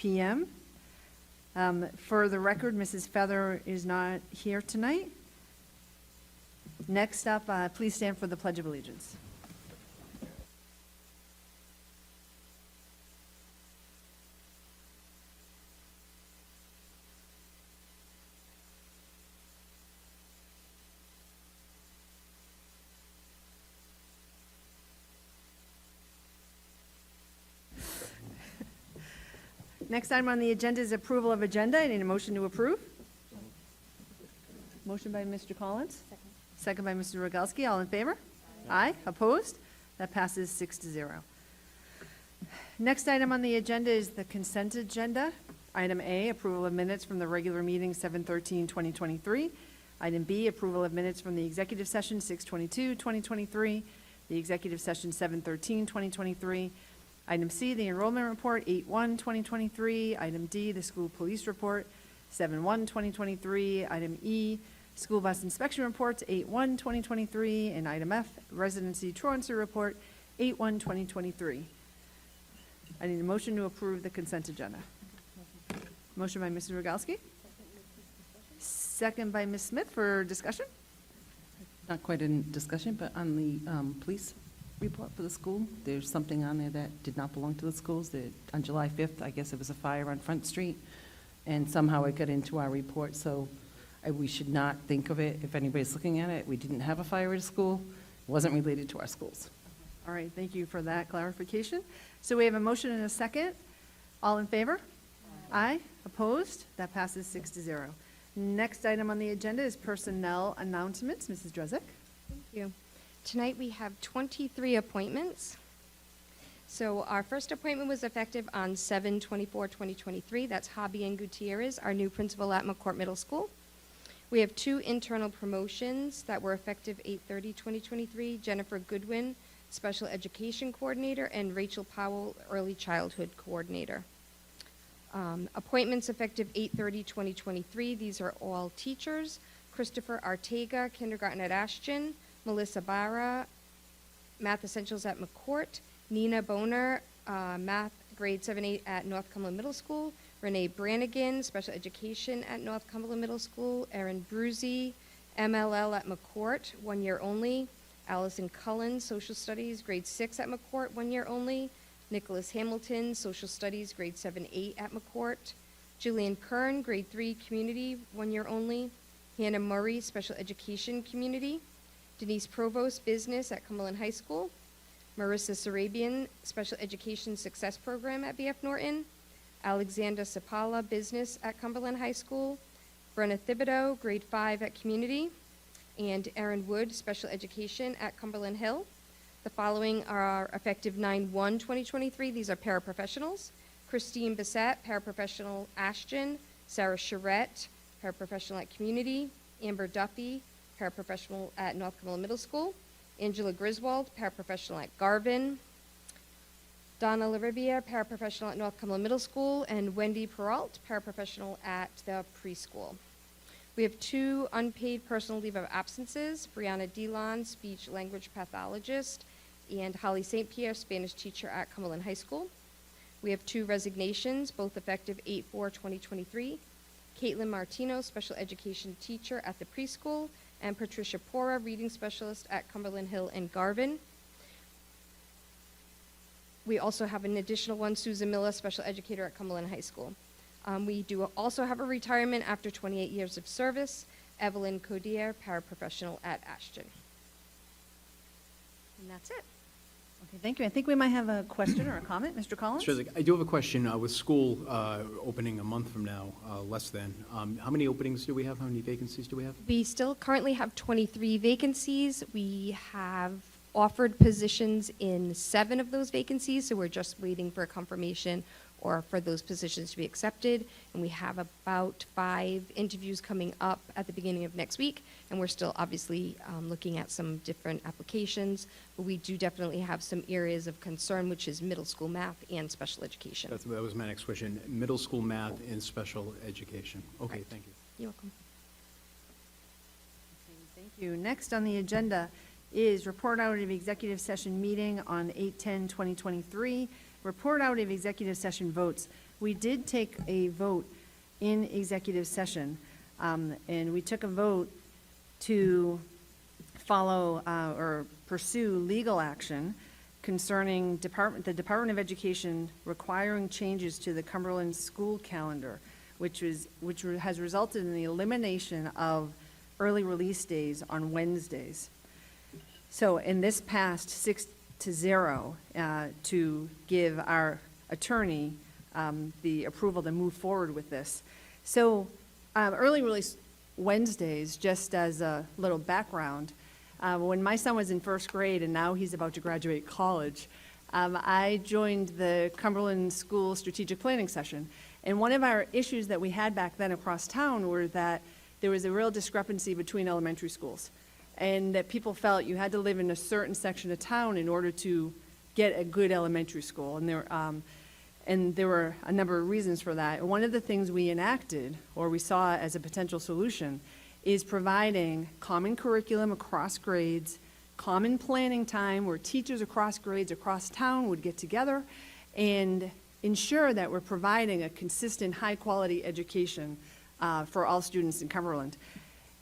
p.m. For the record, Mrs. Feather is not here tonight. Next up, please stand for the Pledge of Allegiance. Next item on the agenda is approval of agenda. I need a motion to approve. Motion by Mr. Collins. Second by Mr. Rogalski. All in favor? Aye. Opposed? That passes 6-0. Next item on the agenda is the consent agenda. Item A, approval of minutes from the regular meeting 7/13/2023. Item B, approval of minutes from the executive session 6/22/2023, the executive session 7/13/2023. Item C, the enrollment report 8/1/2023. Item D, the school police report 7/1/2023. Item E, school bus inspection reports 8/1/2023. And item F, residency truancy report 8/1/2023. I need a motion to approve the consent agenda. Motion by Mrs. Rogalski. Second by Ms. Smith for discussion. Not quite in discussion, but on the police report for the school, there's something on there that did not belong to the schools. That on July 5th, I guess it was a fire on Front Street, and somehow it got into our report, so we should not think of it, if anybody's looking at it, we didn't have a fire at a school. It wasn't related to our schools. All right, thank you for that clarification. So we have a motion and a second. All in favor? Aye. Opposed? That passes 6-0. Next item on the agenda is personnel announcements. Mrs. Drezek. Thank you. Tonight we have 23 appointments. So our first appointment was effective on 7/24/2023. That's Hobby and Gutierrez, our new principal at McCourt Middle School. We have 2 internal promotions that were effective 8/30/2023. Jennifer Goodwin, Special Education Coordinator, and Rachel Powell, Early Childhood Coordinator. Appointments effective 8/30/2023. These are all teachers. Christopher Artega, Kindergarten at Ashton. Melissa Barra, Math Essentials at McCourt. Nina Boner, Math Grade 7-8 at North Cumberland Middle School. Renee Brannigan, Special Education at North Cumberland Middle School. Erin Bruzy, MLL at McCourt, 1 year only. Allison Cullen, Social Studies, Grade 6 at McCourt, 1 year only. Nicholas Hamilton, Social Studies, Grade 7-8 at McCourt. Jillian Kern, Grade 3, Community, 1 year only. Hannah Murray, Special Education Community. Denise Provost, Business at Cumberland High School. Marissa Sarabian, Special Education Success Program at BF Norton. Alexander Sapala, Business at Cumberland High School. Brenna Thibodeau, Grade 5 at Community. And Erin Wood, Special Education at Cumberland Hill. The following are effective 9/1/2023. These are paraprofessionals. Christine Bissett, Paraprofessional Ashton. Sarah Charette, Paraprofessional at Community. Amber Duffy, Paraprofessional at North Cumberland Middle School. Angela Griswold, Paraprofessional at Garvin. Donna Larivia, Paraprofessional at North Cumberland Middle School. And Wendy Peralt, Paraprofessional at the preschool. We have 2 unpaid personal leave of absences. Brianna Delon, Speech Language Pathologist. And Holly St. Pierre, Spanish Teacher at Cumberland High School. We have 2 resignations, both effective 8/4/2023. Caitlin Martino, Special Education Teacher at the preschool. And Patricia Pora, Reading Specialist at Cumberland Hill and Garvin. We also have an additional one, Susan Miller, Special Educator at Cumberland High School. We do also have a retirement after 28 years of service, Evelyn Codier, Paraprofessional at Ashton. And that's it. Okay, thank you. I think we might have a question or a comment. Mr. Collins? Sure. I do have a question. With school opening a month from now, less than, how many openings do we have? How many vacancies do we have? We still currently have 23 vacancies. We have offered positions in 7 of those vacancies, so we're just waiting for a confirmation or for those positions to be accepted. And we have about 5 interviews coming up at the beginning of next week, and we're still obviously looking at some different applications, but we do definitely have some areas of concern, which is middle school math and special education. That was my next question. Middle school math and special education. Okay, Right. thank you. You're welcome. Thank you. Next on the agenda is report out of executive session meeting on 8/10/2023. Report out of executive session votes. we did take a vote in executive session, and we took a vote to follow or pursue legal action concerning the Department of Education requiring changes to the Cumberland school calendar, which has resulted in the elimination of early release days on Wednesdays. So, and this passed 6-0 to give our attorney the approval to move forward with this. So, early release Wednesdays, just as a little background, when my son was in first grade and now he's about to graduate college, I joined the Cumberland School Strategic Planning Session. And one of our issues that we had back then across town were that there was a real discrepancy between elementary schools, and that people felt you had to live in a certain section of town in order to get a good elementary school. And there were a number of reasons for that. And one of the things we enacted, or we saw as a potential solution, is providing common curriculum across grades, common planning time where teachers across grades across town would get together and ensure that we're providing a consistent, high-quality education for all students in Cumberland.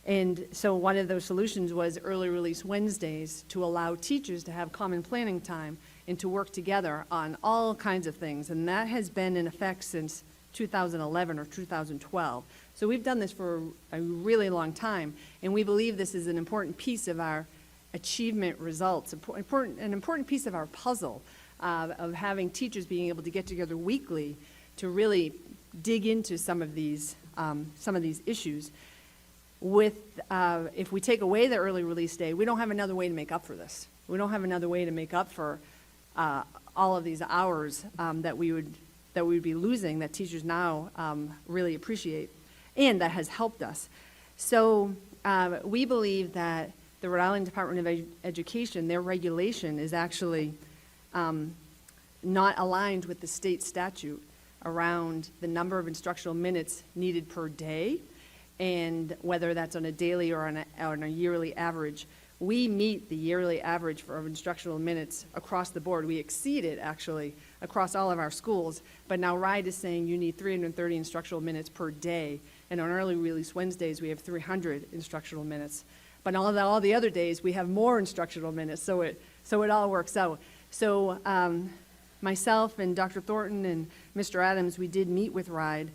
And so one of those solutions was early release Wednesdays to allow teachers to have common planning time and to work together on all kinds of things. And that has been in effect since 2011 or 2012. So we've done this for a really long time, and we believe this is an important piece of our achievement results, an important piece of our puzzle of having teachers being able to get together weekly to really dig into some of these issues. If we take away the early release day, we don't have another way to make up for this. We don't have another way to make up for all of these hours that we would be losing, that teachers now really appreciate, and that has helped us. So we believe that the Rhode Island Department of Education, their regulation is actually not aligned with the state statute around the number of instructional minutes needed per day, and whether that's on a daily or on a yearly average. We meet the yearly average of instructional minutes across the board. We exceed it, actually, across all of our schools. But now RIDE is saying you need 330 instructional minutes per day. And on early release Wednesdays, we have 300 instructional minutes. But on all the other days, we have more instructional minutes, so it all works out. So myself and Dr. Thornton and Mr. Adams, we did meet with RIDE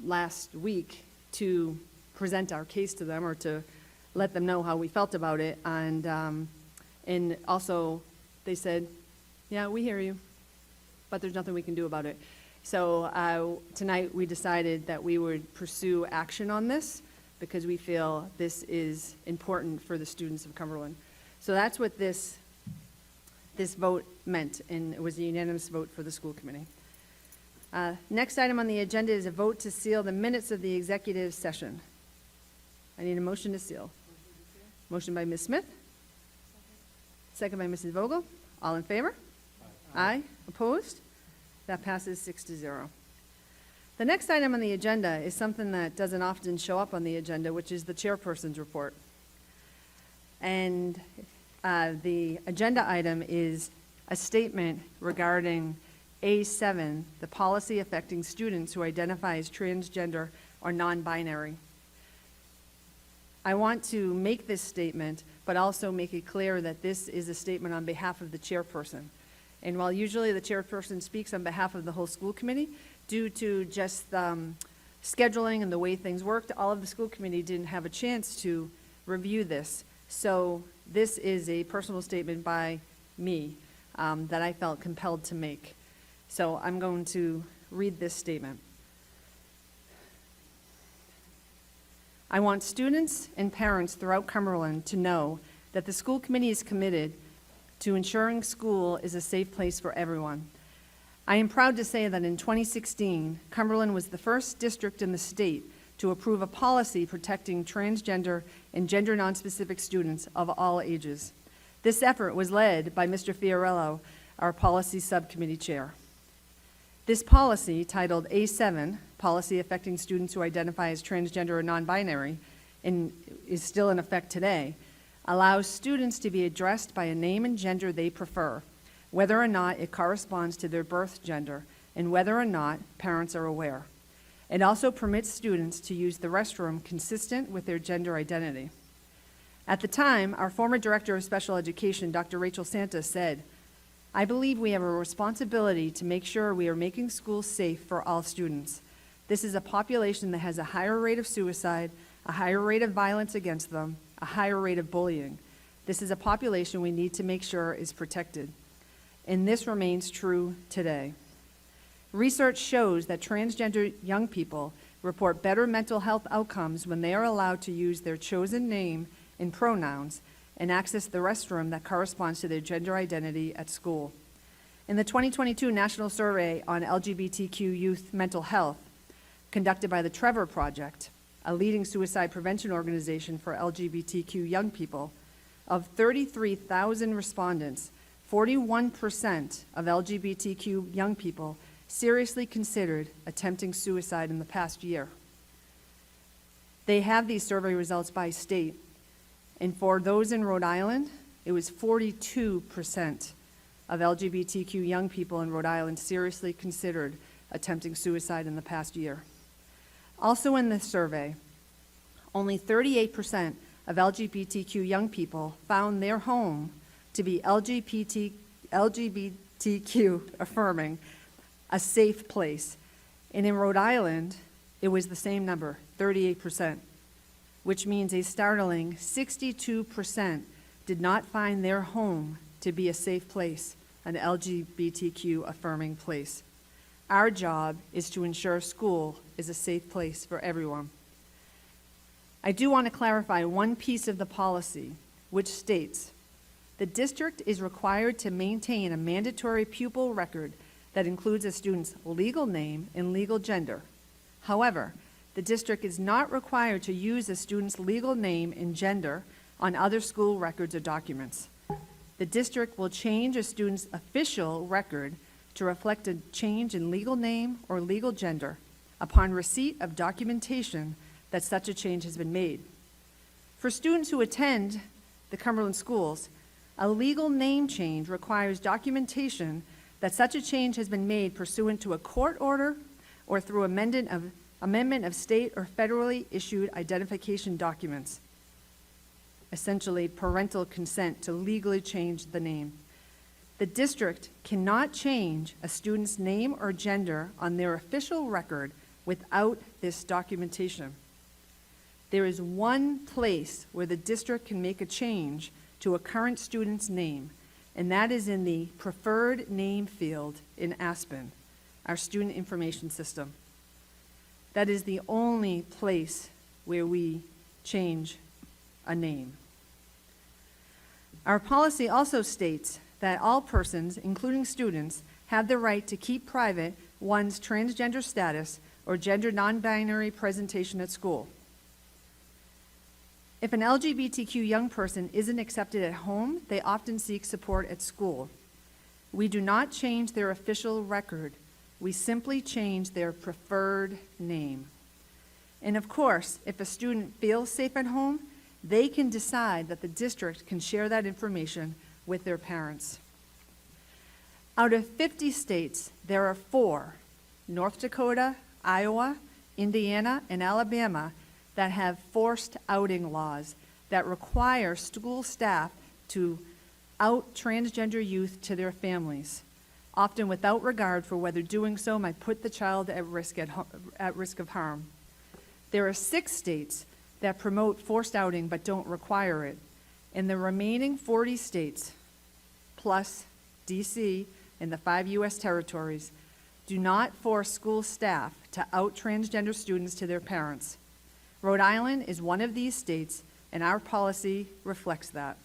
last week to present our case to them, or to let them know how we felt about it. And also they said, yeah, we hear you, but there's nothing we can do about it. So tonight we decided that we would pursue action on this because we feel this is important for the students of Cumberland. So that's what this vote meant, and it was a unanimous vote for the school committee. Next item on the agenda is a vote to seal the minutes of the executive session. I need a motion to seal. Motion by Ms. Smith. Second by Mrs. Vogel. All in favor? Aye. Opposed? That passes 6-0. The next item on the agenda is something that doesn't often show up on the agenda, which is the chairperson's report. And the agenda item is a statement regarding A7, the policy affecting students who identify as transgender or non-binary. I want to make this statement, but also make it clear that this is a statement on behalf of the chairperson. And while usually the chairperson speaks on behalf of the whole school committee, due to just scheduling and the way things worked, all of the school committee didn't have a chance to review this. So this is a personal statement by me that I felt compelled to make. So I'm going to read this statement. I want students and parents throughout Cumberland to know that the school committee is committed to ensuring school is a safe place for everyone. I am proud to say that in 2016, Cumberland was the first district in the state to approve a policy protecting transgender and gender nonspecific students of all ages. This effort was led by Mr. Fiorello, our policy subcommittee chair. This policy, titled A7, Policy Affecting Students Who Identify as Transgender or Non-Binary, and is still in effect today, allows students to be addressed by a name and gender they prefer, whether or not it corresponds to their birth gender, and whether or not parents are aware. It also permits students to use the restroom consistent with their gender identity. At the time, our former Director of Special Education, Dr. Rachel Santos, said, "I believe we have a responsibility to make sure we are making schools safe for all students. This is a population that has a higher rate of suicide, a higher rate of violence against them, a higher rate of bullying. This is a population we need to make sure is protected." And this remains true today. Research shows that transgender young people report better mental health outcomes when they are allowed to use their chosen name and pronouns and access the restroom that corresponds to their gender identity at school. In the 2022 National Survey on LGBTQ youth mental health, conducted by the Trevor Project, a leading suicide prevention organization for LGBTQ young people, of 33,000 respondents, 41% of LGBTQ young people seriously considered attempting suicide in the past year. They have these survey results by state, and for those in Rhode Island, it was 42% of LGBTQ young people in Rhode Island seriously considered attempting suicide in the past year. Also in this survey, only 38% of LGBTQ young people found their home to be LGBTQ affirming, a safe place. And in Rhode Island, it was the same number, 38%, which means a startling 62% did not find their home to be a safe place, an LGBTQ affirming place. Our job is to ensure school is a safe place for everyone. I do want to clarify one piece of the policy, which states, the district is required to maintain a mandatory pupil record that includes a student's legal name and legal gender. However, the district is not required to use a student's legal name and gender on other school records or documents. The district will change a student's official record to reflect a change in legal name or legal gender upon receipt of documentation that such a change has been made. For students who attend the Cumberland schools, a legal name change requires documentation that such a change has been made pursuant to a court order or through amendment of state or federally issued identification documents, essentially parental consent to legally change the name. The district cannot change a student's name or gender on their official record without this documentation. There is one place where the district can make a change to a current student's name, and that is in the preferred name field in Aspen, our student information system. That is the only place where we change a name. Our policy also states that all persons, including students, have the right to keep private one's transgender status or gender non-binary presentation at school. If an LGBTQ young person isn't accepted at home, they often seek support at school. We do not change their official record. We simply change their preferred name. And of course, if a student feels safe at home, they can decide that the district can share that information with their parents. Out of 50 states, there are 4, North Dakota, Iowa, Indiana, and Alabama, that have forced outing laws that require school staff to out transgender youth to their families, often without regard for whether doing so might put the child at risk of harm. There are 6 states that promote forced outing but don't require it. And the remaining 40 states, plus DC and the 5 U.S. territories, do not force school staff to out transgender students to their parents. Rhode Island is one of these states, and our policy reflects that.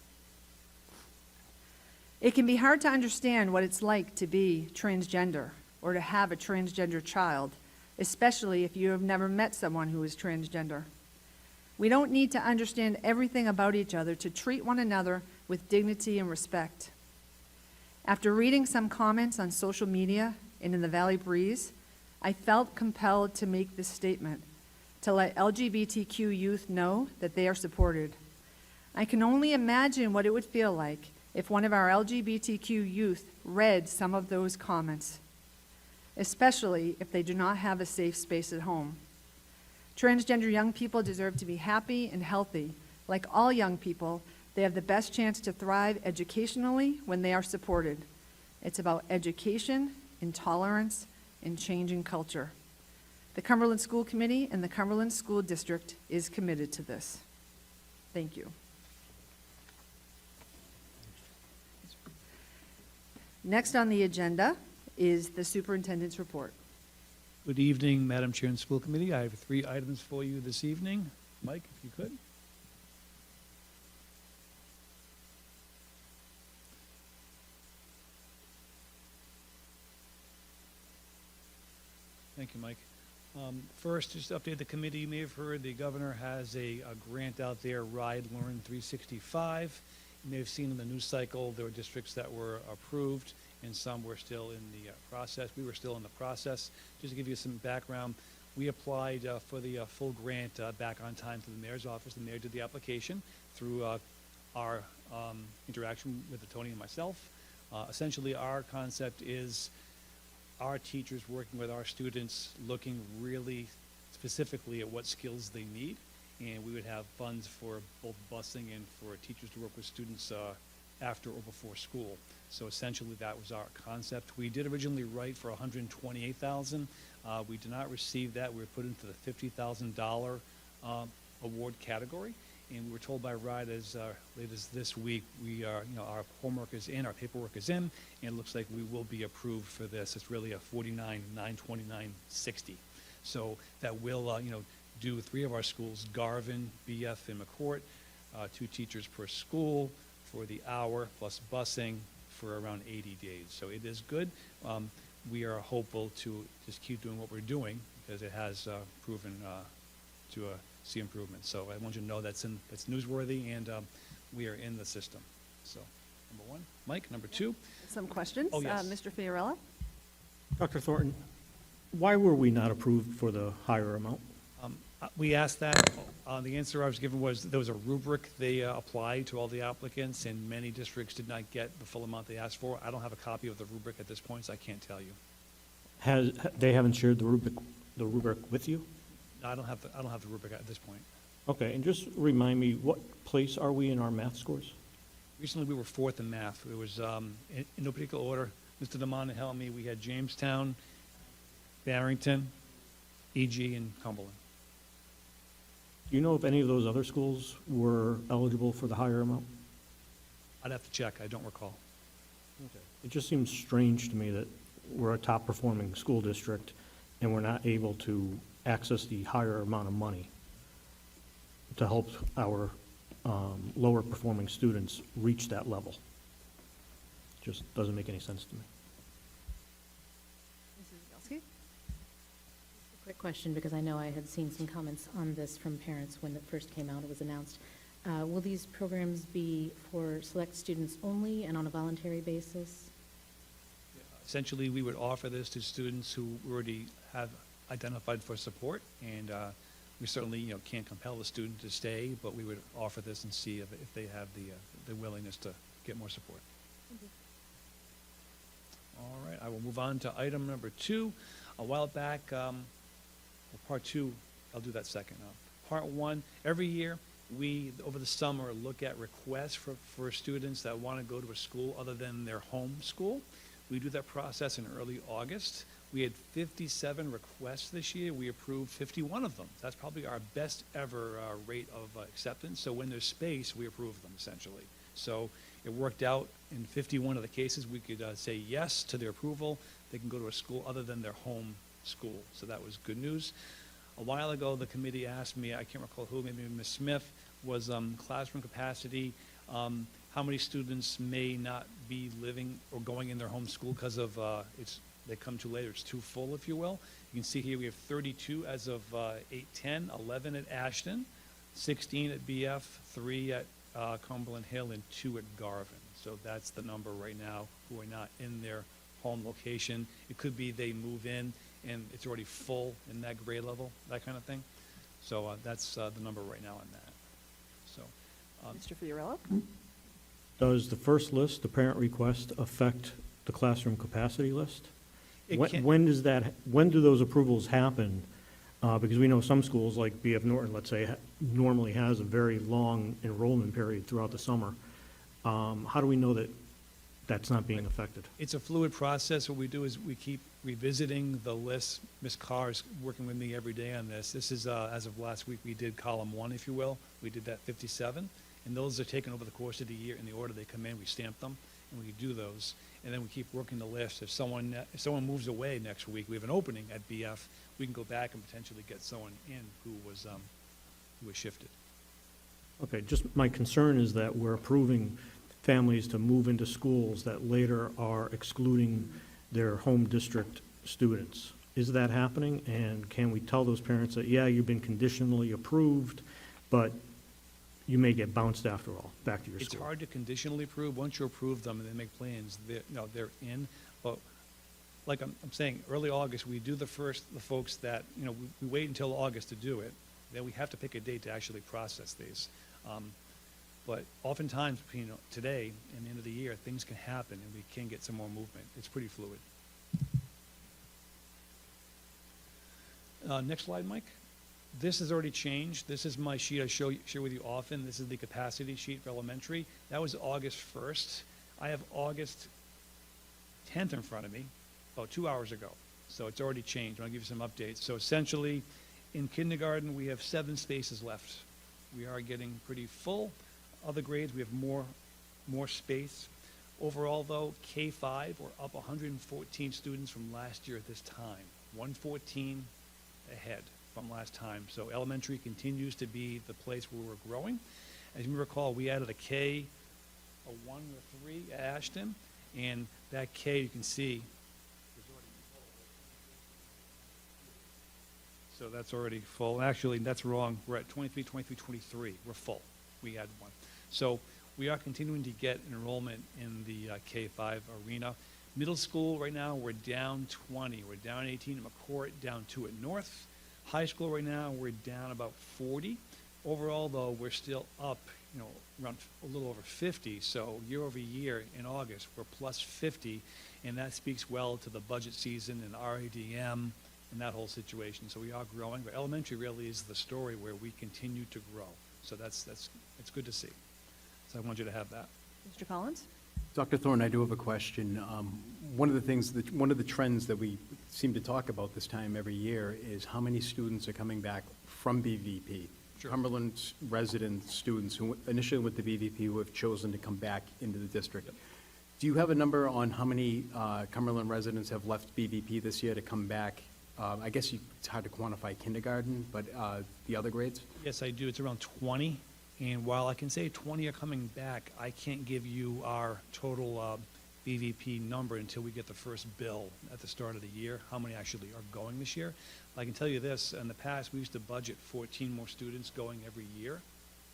It can be hard to understand what it's like to be transgender or to have a transgender child, especially if you have never met someone who is transgender. We don't need to understand everything about each other to treat one another with dignity and respect. After reading some comments on social media and in the Valley Breeze, I felt compelled to make this statement, to let LGBTQ youth know that they are supported. I can only imagine what it would feel like if one of our LGBTQ youth read some of those comments. especially if they do not have a safe space at home. Transgender young people deserve to be happy and healthy. Like all young people, they have the best chance to thrive educationally when they are supported. It's about education, intolerance, and changing culture. The Cumberland School Committee and the Cumberland School District is committed to this. Thank you. Next on the agenda is the superintendent's report. Good evening, Madam Chair and School Committee. I have 3 items for you this evening. Mike, if you could. Thank you, Mike. First, just to update the committee, you may have heard the governor has a grant out there, Ride Learn 365. You may have seen in the news cycle, there were districts that were approved and some were still in the process. We were still in the process. Just to give you some background, we applied for the full grant back on time to the mayor's office. The mayor did the application through our interaction with Tony and myself. Essentially, our concept is our teachers working with our students, looking really specifically at what skills they need. And we would have funds for both busing and for teachers to work with students after or before school. So essentially, that was our concept. We did originally write for $128,000. We did not receive that. We were put into the $50,000 award category. And we were told by RIDE as late as this week, we are, our homework is in, our paperwork is in, and it looks like we will be approved for this. It's really a $49,929.60. So that will, do 3 of our schools, Garvin, BF, and McCourt, 2 teachers per school for the hour, plus busing for around 80 days. So it is good. We are hopeful to just keep doing what we're doing because it has proven to see improvement. So I want you to know that's newsworthy, and we are in the system. So, number 1. Mike, number 2. Some questions? Oh, yes. Mr. Fiorello? Dr. Thornton, why were we not approved for the higher amount? We asked that. The answer I was given was there was a rubric they applied to all the applicants, and many districts did not get the full amount they asked for. I don't have a copy of the rubric at this point, so I can't tell you. They haven't shared the rubric with you? I don't have the rubric at this point. Okay, and just remind me, what place are we in our math scores? Recently, we were 4th in math. It was in no particular order. Mr. DeMond helped me. We had Jamestown, Barrington, EG, and Cumberland. Do you know if any of those other schools were eligible for the higher amount? I'd have to check. I don't recall. It just seems strange to me that we're a top-performing school district and we're not able to access the higher amount of money to help our lower-performing students reach that level. Just doesn't make any sense to me. Mrs. Yagowski? Quick question, because I know I had seen some comments on this from parents when it first came out, it was announced. Will these programs be for select students only and on a voluntary basis? Essentially, we would offer this to students who already have identified for support, and we certainly, can't compel the student to stay, but we would offer this and see if they have the willingness to get more support. All right, I will move on to item number 2. A while back, part 2, I'll do that second. Part 1, every year, we, over the summer, look at requests for students that want to go to a school other than their home school. We do that process in early August. We had 57 requests this year. We approved 51 of them. That's probably our best ever rate of acceptance. So when there's space, we approve them, essentially. So it worked out in 51 of the cases. We could say yes to their approval. They can go to a school other than their home school. So that was good news. A while ago, the committee asked me, I can't recall who, maybe Ms. Smith, was classroom capacity. How many students may not be living or going in their home school because of they come too late, or it's too full, if you will. You can see here we have 32 as of 8/10, 11 at Ashton, 16 at BF, 3 at Cumberland Hill, and 2 at Garvin. So that's the number right now who are not in their home location. It could be they move in and it's already full in that grade level, that kind of thing. So that's the number right now on that. So, Mr. Fiorello? Does the first list, the parent request, affect the classroom capacity list? It When can't- when do those approvals happen? Because we know some schools, like BF Norton, let's say, normally has a very long enrollment period throughout the summer. How do we know that that's not being affected? It's a fluid process. What we do is we keep revisiting the list. Ms. Carr is working with me every day on this. This is, as of last week, we did column 1, if you will. We did that 57, and those are taken over the course of the year in the order they come in. We stamp them, and we do those, and then we keep working the list. If someone moves away next week, we have an opening at BF, we can go back and potentially get someone in who was shifted. Okay, just my concern is that we're approving families to move into schools that later are excluding their home district students. Is that happening? And can we tell those parents that, yeah, you've been conditionally approved, but you may get bounced after all, back to your It's school? hard to conditionally approve. Once you approve them and they make plans, they're in. But like I'm saying, early August, we do the folks that, we wait until August to do it. Then we have to pick a date to actually process these. But oftentimes, today and the end of the year, things can happen and we can get some more movement. It's pretty fluid. Next slide, Mike. This has already changed. This is my sheet I share with you often. This is the capacity sheet for elementary. That was August 1st. I have August 10th in front of me, about 2 hours ago. So it's already changed. I'll give you some updates. So essentially, in kindergarten, we have 7 spaces left. We are getting pretty full. Other grades, we have more space. Overall, though, K-5, we're up 114 students from last year at this time. 114 ahead from last time. So elementary continues to be the place where we're growing. As you may recall, we added a K, a 1 or a 3 at Ashton, and that K, you can see, is already full. So that's already full. Actually, that's wrong. We're at 23, 23. We're full. We had 1. So we are continuing to get enrollment in the K-5 arena. Middle school, right now, we're down 20. We're down 18 at McCourt, down 2 at North. High school right now, we're down about 40. Overall, though, we're still up, around a little over 50. So year over year in August, we're plus 50, and that speaks well to the budget season and RADM and that whole situation. So we are growing, but elementary really is the story where we continue to grow. So it's good to see. So I want you to have that. Mr. Collins? Dr. Thorne, I do have a question. One of the trends that we seem to talk about this time every year is how many students are coming back from BVP. Sure. Cumberland resident students who initially went to BVP who have chosen to come back into the district. Yep. Do you have a number on how many Cumberland residents have left BVP this year to come back? I guess it's hard to quantify kindergarten, but the other grades? Yes, I do. It's around 20. And while I can say 20 are coming back, I can't give you our total BVP number until we get the first bill at the start of the year, how many actually are going this year. I can tell you this, in the past, we used to budget 14 more students going every year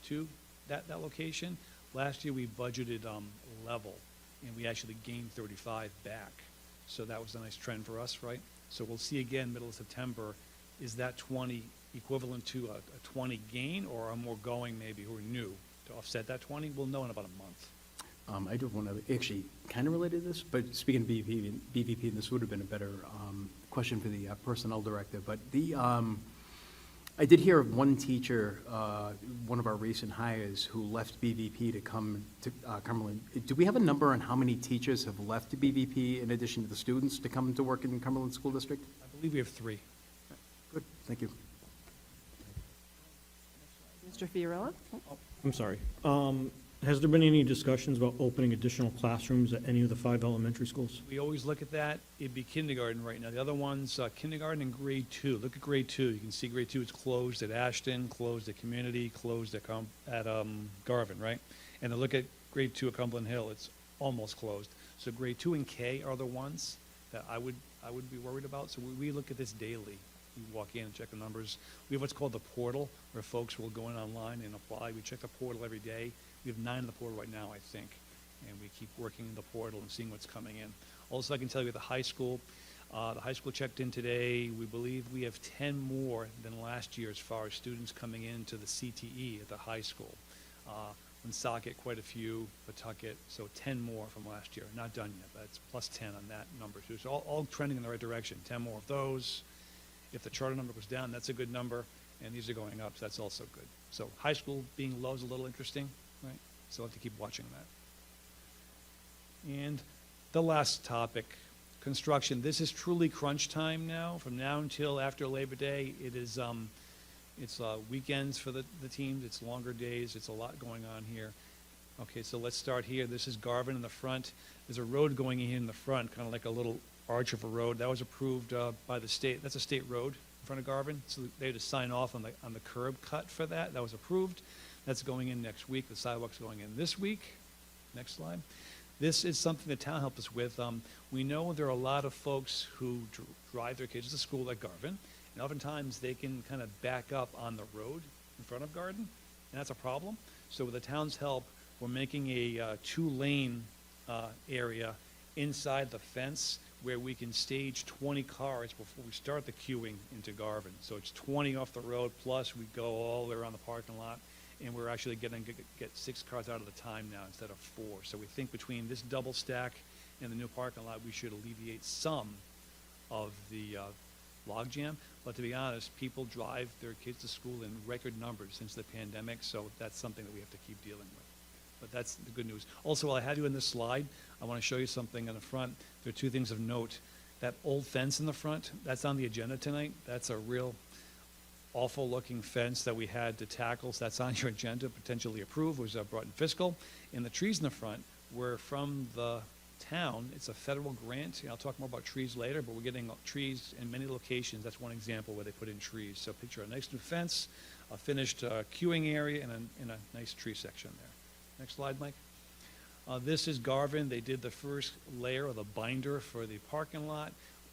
to that location. Last year, we budgeted level, and we actually gained 35 back. So that was a nice trend for us, right? So we'll see again, middle of September, is that 20 equivalent to a 20 gain, or are more going maybe who are new to offset that 20? We'll know in about a month. I do have one other, actually, kind of related to this, but speaking of BVP, and this would have been a better question for the personnel director, but I did hear of one teacher, one of our recent hires, who left BVP to come to Cumberland. Do we have a number on how many teachers have left BVP in addition to the students to come to work in Cumberland School District? I believe we have 3. Good, thank you. Mr. Fiorello? I'm sorry. Has there been any discussions about opening additional classrooms at any of the 5 elementary schools? We always look at that. It'd be kindergarten right now. The other ones, kindergarten and grade 2. Look at grade 2. You can see grade 2 is closed at Ashton, closed at Community, closed at Garvin, right? And then look at grade 2 at Cumberland Hill. It's almost closed. So grade 2 and K are the ones that I would be worried about. So we look at this daily. We walk in and check the numbers. We have what's called the portal, where folks will go in online and apply. We check the portal every day. We have 9 in the portal right now, I think, and we keep working the portal and seeing what's coming in. Also, I can tell you at the high school checked in today. We believe we have 10 more than last year as far as students coming into the CTE at the high school. Woonsocket, quite a few, Pawtucket, so 10 more from last year. Not done yet, but it's plus 10 on that number. So it's all trending in the right direction. 10 more of those. If the charter number goes down, that's a good number, and these are going up, so that's also good. So high school being low is a little interesting, right? So we'll have to keep watching that. And the last topic, construction. This is truly crunch time now. From now until after Labor Day, it's weekends for the teams. It's longer days. It's a lot going on here. Okay, so let's start here. This is Garvin in the front. There's a road going in the front, kind of like a little arch of a road. That was approved by the state. That's a state road in front of Garvin. So they had to sign off on the curb cut for that. That was approved. That's going in next week. The sidewalk's going in this week. Next slide. This is something the town helped us with. We know there are a lot of folks who drive their kids to school at Garvin, and oftentimes they can kind of back up on the road in front of Garden, and that's a problem. So with the town's help, we're making a two-lane area inside the fence where we can stage 20 cars before we start the queuing into Garvin. So it's 20 off the road, plus we go all the way around the parking lot, and we're actually getting to get 6 cars out of the time now instead of 4. So we think between this double stack and the new parking lot, we should alleviate some of the logjam. But to be honest, people drive their kids to school in record numbers since the pandemic, so that's something that we have to keep dealing with. But that's the good news. Also, while I have you in this slide, I want to show you something on the front. There are 2 things of note. That old fence in the front, that's on the agenda tonight. That's a real awful looking fence that we had to tackle. So that's on your agenda, potentially approved, was brought in fiscal. And the trees in the front were from the town. It's a federal grant. I'll talk more about trees later, but we're getting trees in many locations. That's one example where they put in trees. So picture a nice new fence, a finished queuing area, and a nice tree section there. Next slide, Mike. This is Garvin. They did the first layer of the binder for the parking lot.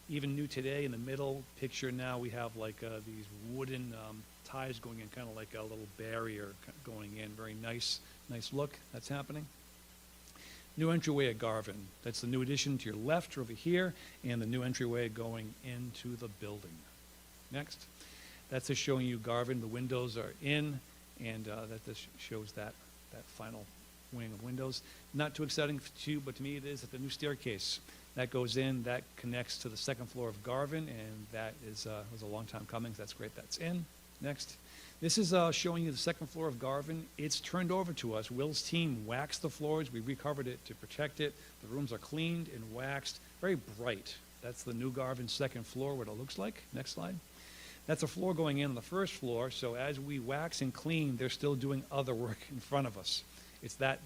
Even new today, in the middle picture now, we have like these wooden ties going in, kind of like a little barrier going in. Very nice look that's happening. New entryway at Garvin. That's the new addition to your left over here, and the new entryway going into the building. Next. That's just showing you Garvin. The windows are in, and that just shows that final wing of windows. Not too exciting to you, but to me it is. At the new staircase that goes in, that connects to the 2nd floor of Garvin, and that was a long time coming. So that's great. That's in. Next. This is showing you the 2nd floor of Garvin. It's turned over to us. Will's team waxed the floors. We recovered it to protect it. The rooms are cleaned and waxed. Very bright. That's the new Garvin 2nd floor, what it looks like. Next slide. That's a floor going in on the 1st floor, so as we wax and clean, they're still doing other work in front of us. It's that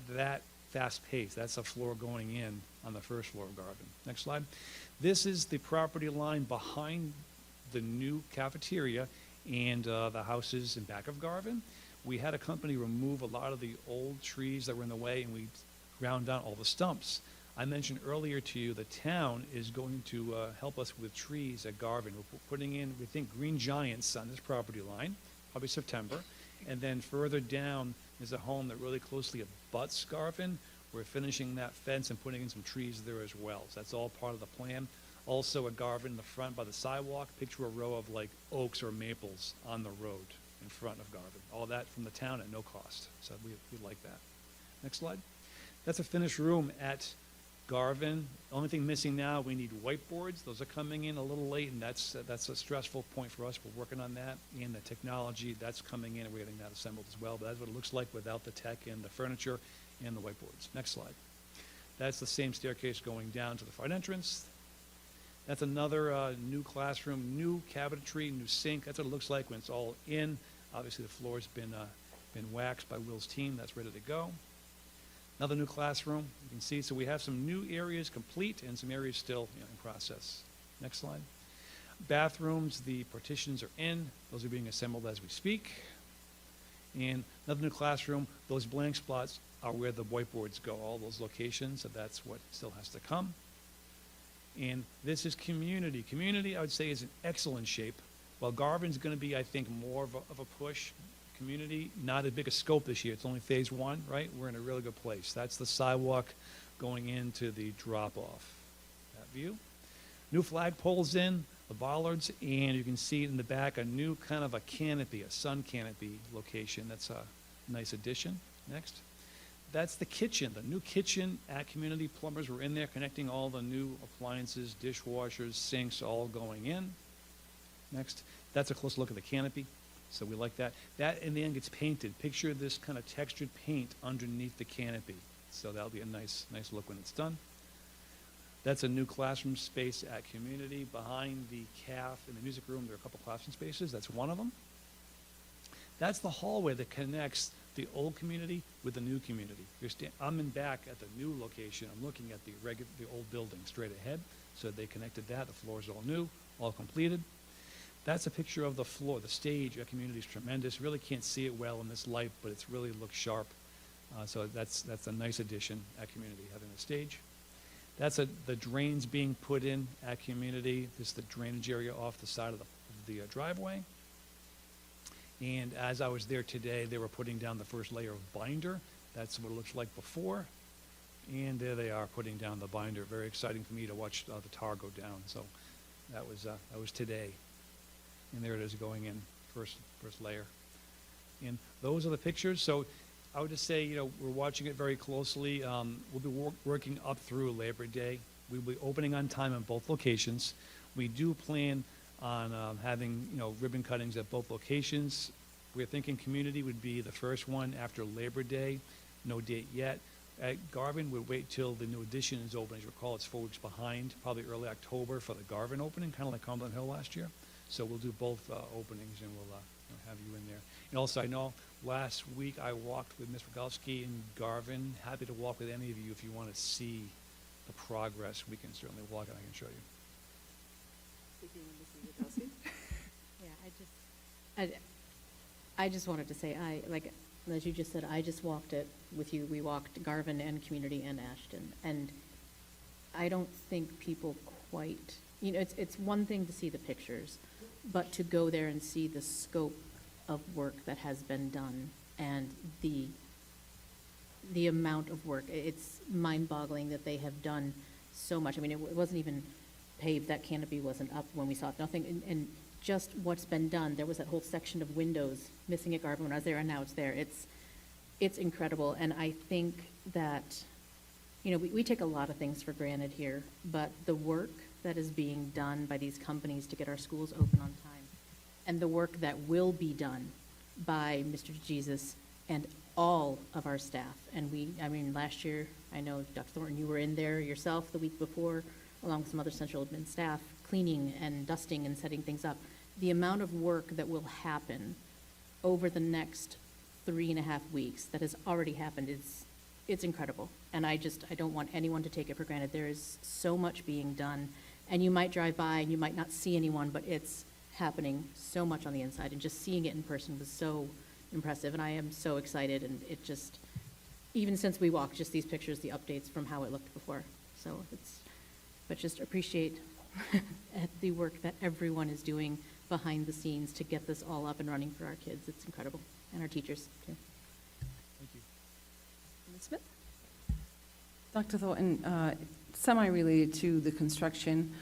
fast pace. That's a floor going in on the 1st floor of Garvin. Next slide. This is the property line behind the new cafeteria and the houses in back of Garvin. We had a company remove a lot of the old trees that were in the way, and we ground down all the stumps. I mentioned earlier to you the town is going to help us with trees at Garvin. We're putting in, we think, green giants on this property line, probably September. And then further down is a home that really closely abuts Garvin. We're finishing that fence and putting in some trees there as well. So that's all part of the plan. Also at Garvin, in the front by the sidewalk, picture a row of like oaks or maples on the road in front of Garvin. All that from the town at no cost. So we like that. Next slide. That's a finished room at Garvin. The only thing missing now, we need whiteboards. Those are coming in a little late, and that's a stressful point for us. We're working on that. And the technology, that's coming in, and we're getting that assembled as well. But that's what it looks like without the tech and the furniture and the whiteboards. Next slide. That's the same staircase going down to the front entrance. That's another new classroom, new cabinetry, new sink. That's what it looks like when it's all in. Obviously, the floor's been waxed by Will's team. That's ready to go. Another new classroom, you can see. So we have some new areas complete and some areas still in process. Next slide. Bathrooms, the partitions are in. Those are being assembled as we speak. And another new classroom, those blank spots are where the whiteboards go, all those locations. So that's what still has to come. And this is community. Community, I would say, is in excellent shape. While Garvin's going to be, I think, more of a push, community, not as big a scope this year. It's only phase 1, right? We're in a really good place. That's the sidewalk going into the drop-off. That view. New flagpoles in, the bollards, and you can see in the back a new kind of a canopy, a sun canopy location. That's a nice addition. Next. That's the kitchen, the new kitchen at Community. Plumbers were in there connecting all the new appliances, dishwashers, sinks, all going in. Next, that's a close look at the canopy, so we like that. That in the end gets painted. Picture this kind of textured paint underneath the canopy. So that'll be a nice look when it's done. That's a new classroom space at Community. Behind the CAF in the music room, there are a couple classroom spaces. That's one of them. That's the hallway that connects the old community with the new community. I'm in back at the new location. I'm looking at the old building straight ahead. So they connected that. The floor is all new, all completed. That's a picture of the floor. The stage at Community is tremendous. Really can't see it well in this light, but it's really looks sharp. So that's a nice addition at Community, having a stage. That's the drains being put in at Community. This is the drainage area off the side of the driveway. And as I was there today, they were putting down the first layer of binder. That's what it looks like before. And there they are putting down the binder. Very exciting for me to watch the tar go down. So that was today. And there it is going in, first layer. And those are the pictures. So I would just say, we're watching it very closely. We'll be working up through Labor Day. We'll be opening on time in both locations. We do plan on having, ribbon cuttings at both locations. We're thinking Community would be the first one after Labor Day. No date yet. At Garvin, we'll wait till the new addition is open. As you recall, it's 4 weeks behind, probably early October for the Garvin opening, kind of like Cumberland Hill last year. So we'll do both openings, and we'll have you in there. And also, I know last week I walked with Ms. Rogalski in Garvin. Happy to walk with any of you if you want to see the progress. We can certainly walk, and I can show you. Yeah, I just wanted to say, as you just said, I just walked it with you. We walked Garvin and Community and Ashton. And I don't think people quite, it's one thing to see the pictures, but to go there and see the scope of work that has been done and the amount of work, it's mind-boggling that they have done so much. I mean, it wasn't even paved, that canopy wasn't up when we saw it, nothing, and just what's been done. There was that whole section of windows missing at Garvin when I was there, and now it's there. It's incredible, and I think that, we take a lot of things for granted here, but the work that is being done by these companies to get our schools open on time, and the work that will be done by Mr. Jesus and all of our staff. And last year, I know, Dr. Thornton, you were in there yourself the week before, along with some other central admin staff, cleaning and dusting and setting things up. The amount of work that will happen over the next 3.5 weeks that has already happened it's incredible. And I don't want anyone to take it for granted. There is so much being done, and you might drive by and you might not see anyone, but it's happening so much on the inside, and just seeing it in person was so impressive, and I am so excited. And it just, even since we walked, just these pictures, the updates from how it looked before. So but just appreciate the work that everyone is doing behind the scenes to get this all up and running for our kids. It's incredible, and our teachers too. Thank you. Ms. Smith? Dr. Thornton, semi-related to the construction,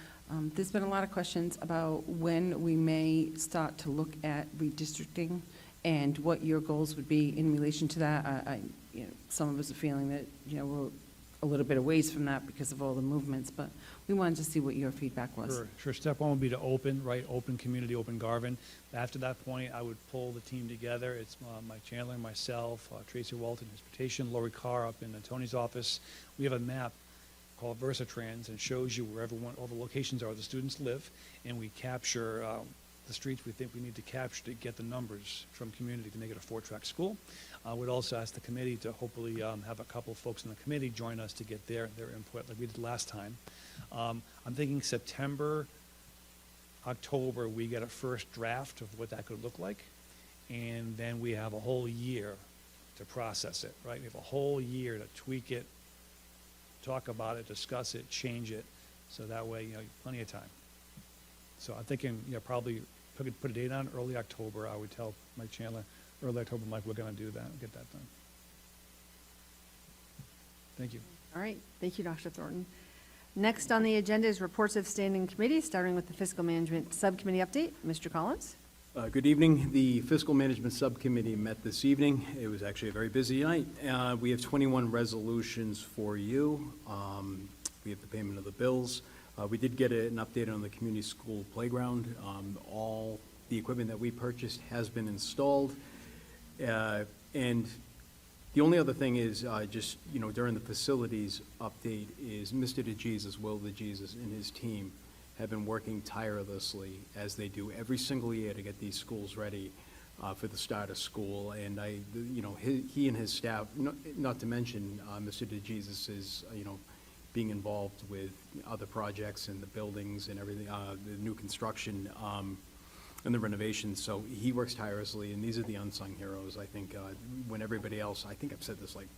there's been a lot of questions about when we may start to look at redistricting and what your goals would be in relation to that. Some of us are feeling that, we're a little bit of ways from that because of all the movements, but we wanted to see what your feedback was. Sure. Step one would be to open Community, open Garvin. After that point, I would pull the team together. It's Mike Chandler, myself, Tracy Walton, Transportation, Lori Carr up in Tony's office. We have a map called Versatrans, and shows you where all the locations are where the students live, and we capture the streets we think we need to capture to get the numbers from Community to make it a 4-track school. I would also ask the committee to hopefully have a couple of folks in the committee join us to get their input like we did last time. I'm thinking September, October, we get a first draft of what that could look like, and then we have a whole year to process it, right? We have a whole year to tweak it, talk about it, discuss it, change it, so that way, plenty of time. So I'm thinking, probably put a date on early October. I would tell Mike Chandler, early October, Mike, we're going to do that, get that done. Thank you. All right, thank you, Dr. Thornton. Next on the agenda is reports of standing committees, starting with the Fiscal Management Subcommittee update. Mr. Collins? Good evening. The Fiscal Management Subcommittee met this evening. It was actually a very busy night. We have 21 resolutions for you. We have the payment of the bills. We did get an update on the community school playground. All the equipment that we purchased has been installed. And the only other thing is, just, during the facilities update is Mr. DeJesus, Will DeJesus, and his team have been working tirelessly, as they do every single year, to get these schools ready for the start of school. And he and his staff, not to mention Mr. DeJesus is, being involved with other projects and the buildings and everything, the new construction and the renovations. So he works tirelessly, and these are the unsung heroes. I think when everybody else, I think I've said this like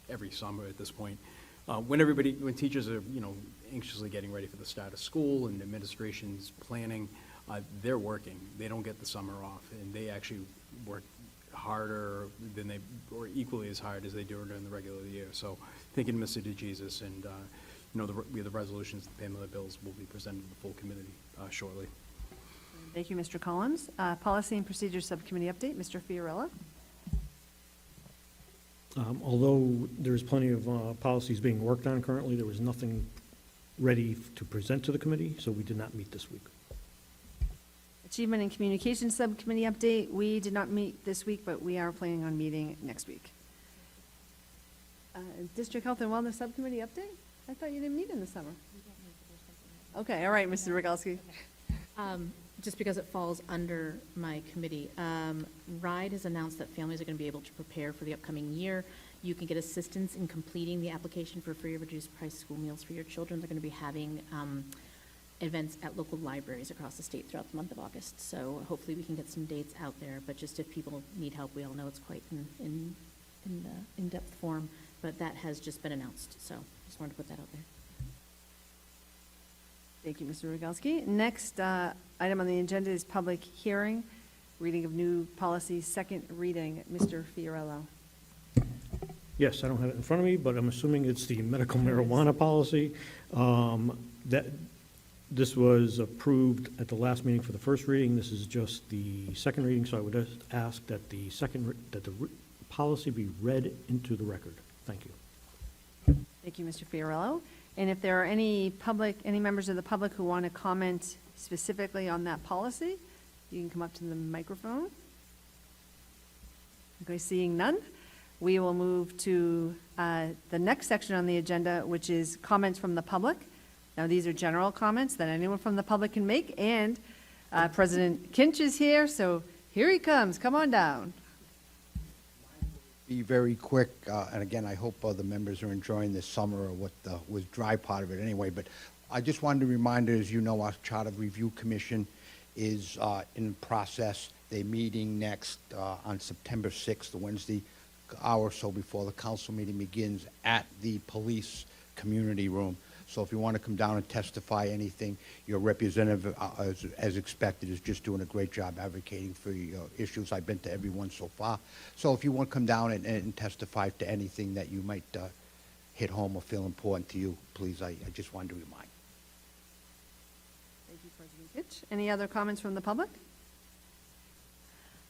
every summer at this point, when teachers are, anxiously getting ready for the start of school and administration's planning, they're working. They don't get the summer off, and they actually work harder or equally as hard as they do during the regular year. So thanking Mr. DeJesus, and, the resolutions, the payment of the bills will be presented to the full committee shortly. Thank you, Mr. Collins. Policy and Procedure Subcommittee update, Mr. Fiorello. Although there's plenty of policies being worked on currently, there was nothing ready to present to the committee, so we did not meet this week. Achievement and Communication Subcommittee update. We did not meet this week, but we are planning on meeting next week. District Health and Wellness Subcommittee update? I thought you didn't meet in the summer. Okay, all right, Mr. Rogalski. Just because it falls under my committee, RIDE has announced that families are going to be able to prepare for the upcoming year. You can get assistance in completing the application for free or reduced price school meals for your children. They're going to be having events at local libraries across the state throughout the month of August. So hopefully we can get some dates out there, but just if people need help, we all know it's quite in-depth form, but that has just been announced. So just wanted to put that out there. Thank you, Mr. Rogalski. Next item on the agenda is public hearing, reading of new policy, second reading. Mr. Fiorello. Yes, I don't have it in front of me, but I'm assuming it's the medical marijuana policy. This was approved at the last meeting for the first reading. This is just the second reading, so I would just ask that the policy be read into the record. Thank you. Thank you, Mr. Fiorello. And if there are any members of the public who want to comment specifically on that policy, you can come up to the microphone. Okay, seeing none, we will move to the next section on the agenda, which is comments from the public. Now, these are general comments that anyone from the public can make, and President Kinch is here, so here he comes. Come on down. Be very quick, and again, I hope the members are enjoying this summer, or what was dry part of it anyway, but I just wanted to remind, as you know, our Charter Review Commission is in process. They're meeting next on September 6th, the Wednesday hour or so before the council meeting begins, at the police community room. So if you want to come down and testify anything, your representative, as expected, is just doing a great job advocating for your issues. I've been to every one so far. So if you want to come down and testify to anything that you might hit home or feel important to you, please, I just wanted to remind. Thank you, President Kinch. Any other comments from the public?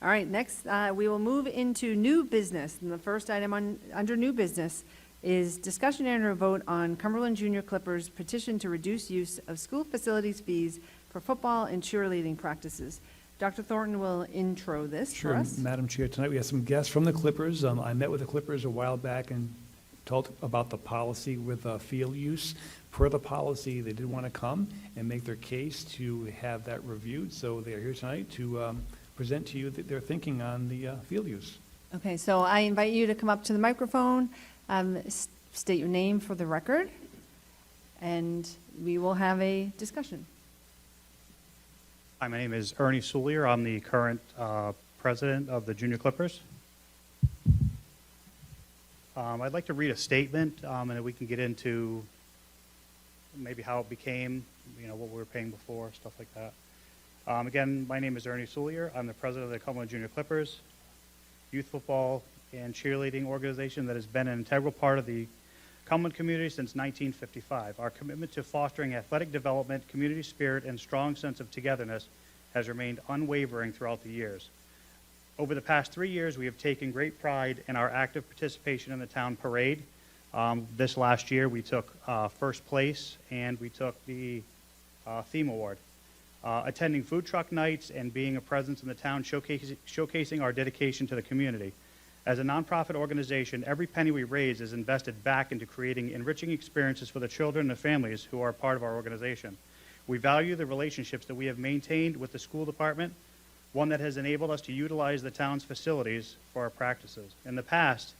All right, next, we will move into new business. And the first item under new business is discussion and a vote on Cumberland Junior Clippers petition to reduce use of school facilities fees for football and cheerleading practices. Dr. Thornton will intro this for us. Sure, Madam Chair. Tonight we have some guests from the Clippers. I met with the Clippers a while back and told about the policy with field use. Per the policy, they did want to come and make their case to have that reviewed. So they are here tonight to present to you their thinking on the field use. Okay, so I invite you to come up to the microphone, state your name for the record, and we will have a discussion. Hi, my name is Ernie Soulier. I'm the current president of the Junior Clippers. I'd like to read a statement, and then we can get into maybe how it became, what we were paying before, stuff like that. Again, my name is Ernie Soulier. I'm the president of the Cumberland Junior Clippers, youth football and cheerleading organization that has been an integral part of the Cumberland community since 1955. Our commitment to fostering athletic development, community spirit, and strong sense of togetherness has remained unwavering throughout the years. Over the past 3 years, we have taken great pride in our active participation in the town parade. This last year, we took first place, and we took the theme award. Attending food truck nights and being a presence in the town, showcasing our dedication to the community. As a nonprofit organization, every penny we raise is invested back into creating enriching experiences for the children and families who are part of our organization. We value the relationships that we have maintained with the school department, one that has enabled us to utilize the town's facilities for our practices. In the past,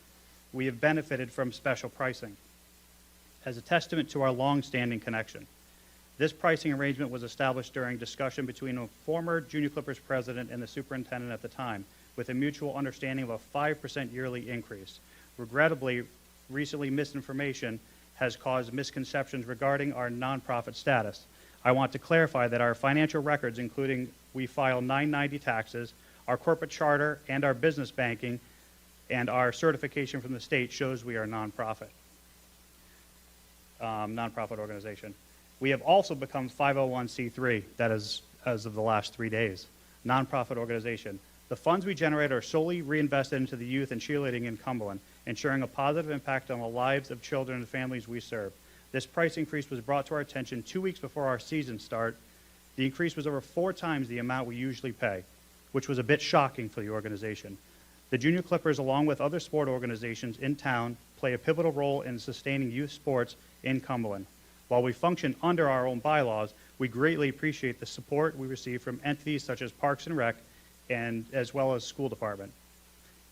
we have benefited from special pricing as a testament to our long-standing connection. This pricing arrangement was established during discussion between a former Junior Clippers president and the superintendent at the time, with a mutual understanding of a 5% yearly increase. Regrettably, recently misinformation has caused misconceptions regarding our nonprofit status. I want to clarify that our financial records, including we file 990 taxes, our corporate charter, and our business banking, and our certification from the state shows we are a nonprofit organization. We have also become 501c3, that is as of the last 3 days, nonprofit organization. The funds we generate are solely reinvested into the youth and cheerleading in Cumberland, ensuring a positive impact on the lives of children and families we serve. This price increase was brought to our attention 2 weeks before our season start. The increase was over 4 times the amount we usually pay, which was a bit shocking for the organization. The Junior Clippers, along with other sport organizations in town, play a pivotal role in sustaining youth sports in Cumberland. While we function under our own bylaws, we greatly appreciate the support we receive from entities such as Parks and Rec, and as well as school department.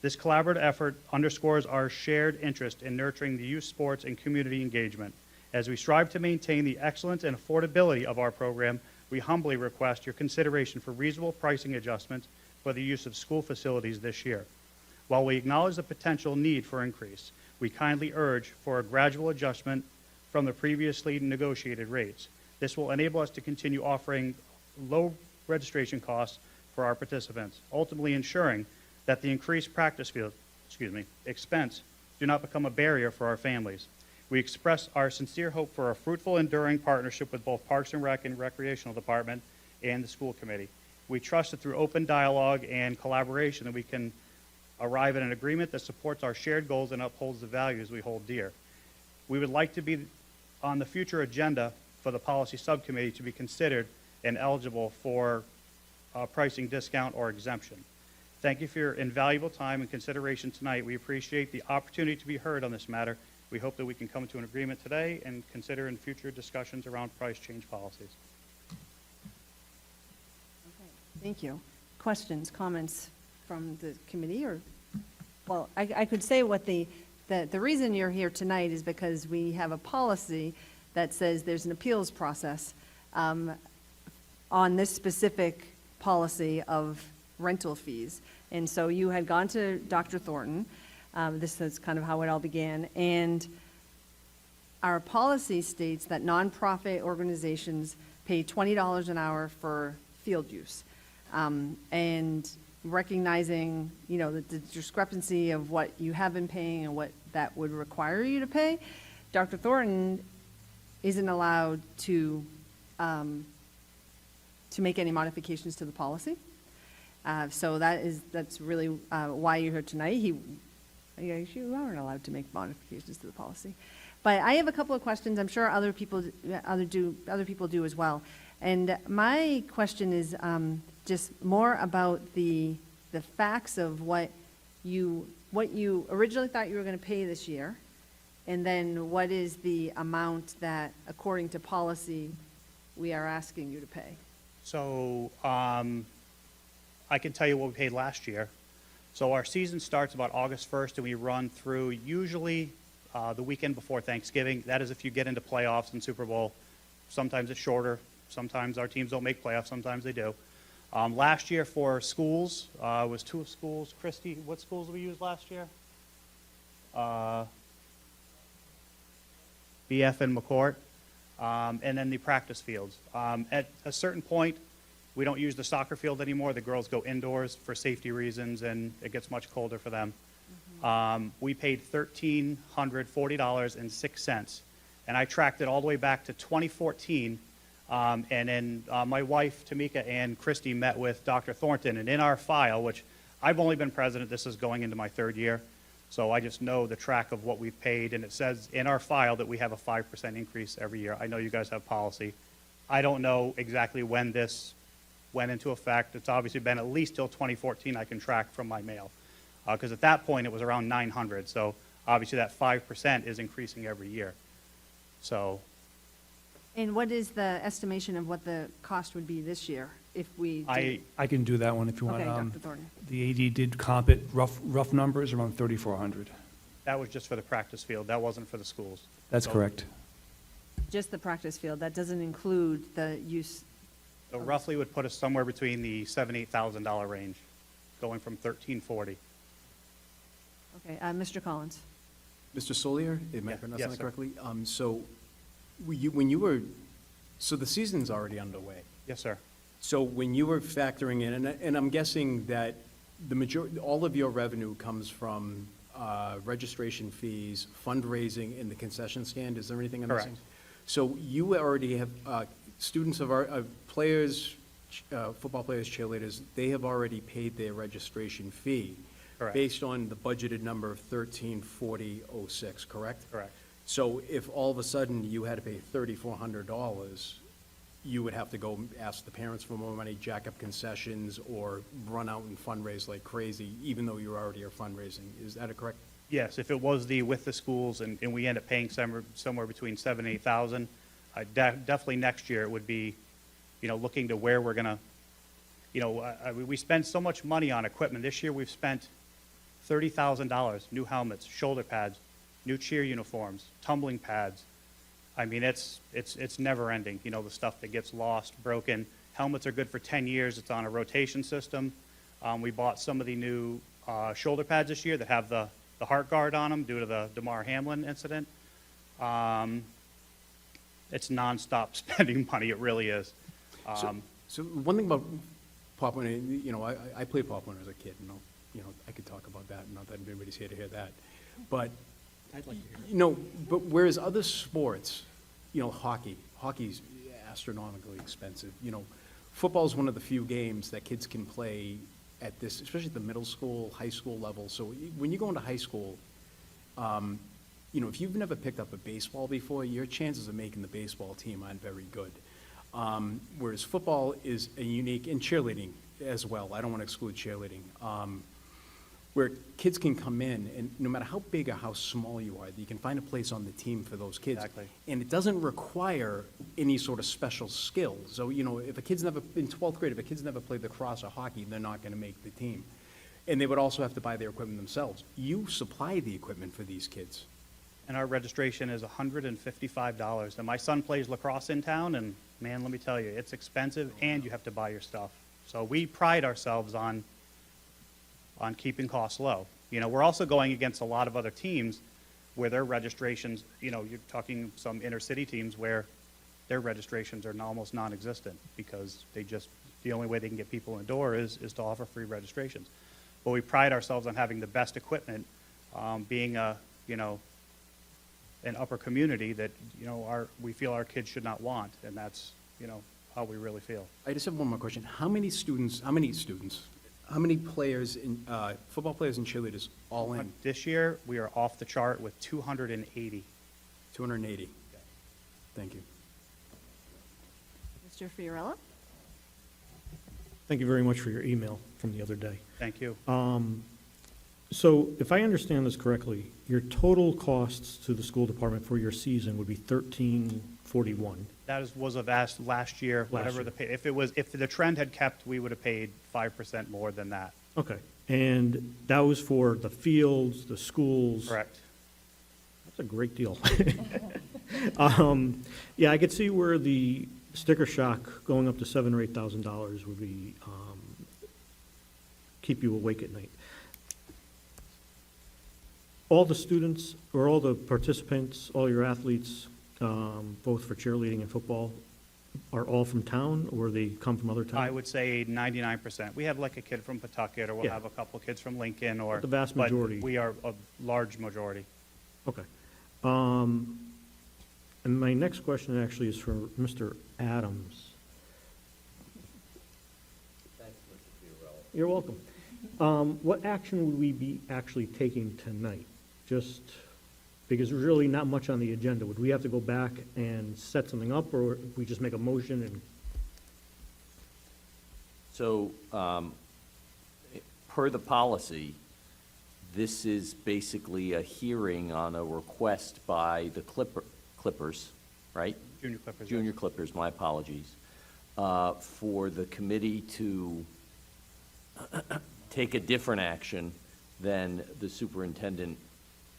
This collaborative effort underscores our shared interest in nurturing the youth sports and community engagement. As we strive to maintain the excellence and affordability of our program, we humbly request your consideration for reasonable pricing adjustments for the use of school facilities this year. While we acknowledge the potential need for increase, we kindly urge for a gradual adjustment from the previously negotiated rates. This will enable us to continue offering low registration costs for our participants, ultimately ensuring that the increased practice field, expense do not become a barrier for our families. We express our sincere hope for a fruitful, enduring partnership with both Parks and Rec and Recreational Department and the school committee. We trust that through open dialogue and collaboration that we can arrive at an agreement that supports our shared goals and upholds the values we hold dear. We would like to be on the future agenda for the policy subcommittee to be considered and eligible for pricing discount or exemption. Thank you for your invaluable time and consideration tonight. We appreciate the opportunity to be heard on this matter. We hope that we can come to an agreement today and consider in future discussions around price change policies. Thank you. Questions, comments from the committee, or, well, I could say what the reason you're here tonight is because we have a policy that says there's an appeals process on this specific policy of rental fees. And so you had gone to Dr. Thornton. This is kind of how it all began. And our policy states that nonprofit organizations pay $20 an hour for field use. And recognizing, the discrepancy of what you have been paying and what that would require you to pay, Dr. Thornton isn't allowed to make any modifications to the policy. So that's really why you're here tonight. You aren't allowed to make modifications to the policy. But I have a couple of questions. I'm sure other people do as well. And my question is just more about the facts of what you originally thought you were going to pay this year, and then what is the amount that, according to policy, we are asking you to pay. So I can tell you what we paid last year. So our season starts about August 1st, and we run through usually the weekend before Thanksgiving. That is if you get into playoffs and Super Bowl. Sometimes it's shorter. Sometimes our teams don't make playoffs. Sometimes they do. Last year for schools, was 2 schools. Christy, what schools did we use last year? BF and McCourt. And then the practice fields. At a certain point, we don't use the soccer field anymore. The girls go indoors for safety reasons, and it gets much colder for them. We paid $1,340.06, and I tracked it all the way back to 2014 And then my wife, Tamika, and Christy met with Dr. Thornton, and in our file, which I've only been president, this is going into my 3rd year, so I just know the track of what we've paid, and it says in our file that we have a 5% increase every year. I know you guys have policy. I don't know exactly when this went into effect. It's obviously been at least till 2014 I can track from my mail, because at that point it was around 900, so obviously that 5% is increasing every year. So And what is the estimation of what the cost would be this year if we did? I can do that one if you want. Okay, Dr. Thornton. The AD did comp it, rough numbers, around 3,400. that was just for the practice field, that wasn't for the schools. That's So- correct. Just the practice field, that doesn't include the use, So roughly would put us somewhere between the $7,000, $8,000 range, going from 1,340. okay, Mr. Collins? Mr. Solier, am I Yeah, pronouncing yes, that sir. correctly? So when you were, so the season's already underway. Yes, sir. So when you were factoring in, and I'm guessing that the majority, all of your revenue comes from registration fees, fundraising, and the concession stand, is there anything I'm missing? Correct. So you already have, students of our, players, football players, cheerleaders, they have already paid their registration fee. Correct. Based on the budgeted number of 134006, correct? Correct. So if all of a sudden you had to pay $3,400, you would have to go ask the parents for more money, jack up concessions, or run out and fundraise like crazy, even though you already are fundraising. Is that correct? Yes, if it was with the schools and we end up paying somewhere between 7,000 and 8,000, definitely next year it would be, looking to where we're gonna, we spend so much money on equipment. This year we've spent $30,000, new helmets, shoulder pads, new cheer uniforms, tumbling pads. I mean, it's never ending, the stuff that gets lost, broken. Helmets are good for 10 years. It's on a rotation system. We bought some of the new shoulder pads this year that have the heart guard on them due to the Damar Hamlin incident. It's nonstop spending money. It really is. So one thing about pop warner, I played pop warner as a kid, and I could talk about that, not that anybody's here to hear that. But, but whereas other sports, hockey's astronomically expensive. Football's one of the few games that kids can play at this, especially at the middle school, high school level. So when you go into high school, if you've never picked up a baseball before, your chances of making the baseball team aren't very good. Whereas football is a unique, and cheerleading as well, I don't want to exclude cheerleading, where kids can come in, and no matter how big or how small you are, you can find a place on the team for those kids. Exactly. And it doesn't require any sort of special skill. So, if a kid's never, in 12th grade, if a kid's never played lacrosse or hockey, they're not going to make the team. And they would also have to buy their equipment themselves. You supply the equipment for these kids. And our registration is $155. And my son plays lacrosse in town, and man, let me tell you, it's expensive, and you have to buy your stuff. So we pride ourselves on keeping costs low. We're also going against a lot of other teams where their registrations, you're talking some inner city teams where their registrations are almost non-existent because the only way they can get people in the door is to offer free registrations. But we pride ourselves on having the best equipment, being an upper community that, we feel our kids should not want, and that's, how we really feel. I just have one more question. How many players, football players and cheerleaders all in? This year, we are off the chart with 280. 280. Thank you. Mr. Fiorella? Thank you very much for your email from the other day. Thank you. So if I understand this correctly, your total costs to the school department for your season would be $1,341. That was of last year, whatever year. if the trend had kept, we would have paid 5% more than that. Okay, and that was for the fields, the schools? Correct. That's a great deal. Yeah, I could see where the sticker shock going up to $7,000 or $8,000 would be, keep you awake at night. All the students, or all the participants, all your athletes, both for cheerleading and football, are all from town, or they come from other towns? I would say 99%. We have like a kid from Pawtucket, or we'll Yeah. have a couple kids from Lincoln, or. But the vast majority. But we are a large majority. Okay. And my next question actually is for Mr. Adams. You're welcome. What action would we be actually taking tonight? Just because there's really not much on the agenda. Would we have to go back and set something up, or we just make a motion and? So, per the policy, this is basically a hearing on a request by the Clippers, right? Junior Clippers. Junior Clippers, my apologies, for the committee to take a different action than the superintendent,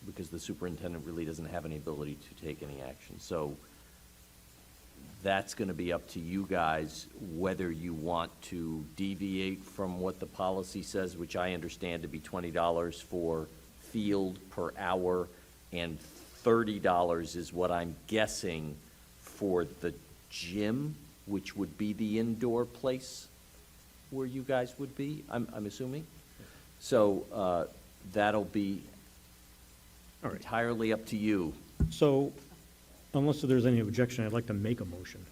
because the superintendent really doesn't have any ability to take any action. So that's going to be up to you guys, whether you want to deviate from what the policy says, which I understand to be $20 for field per hour, and $30 is what I'm guessing for the gym, which would be the indoor place where you guys would be, I'm assuming. So that'll be All right. entirely up to you. So, unless there's any objection, I'd like to make a motion.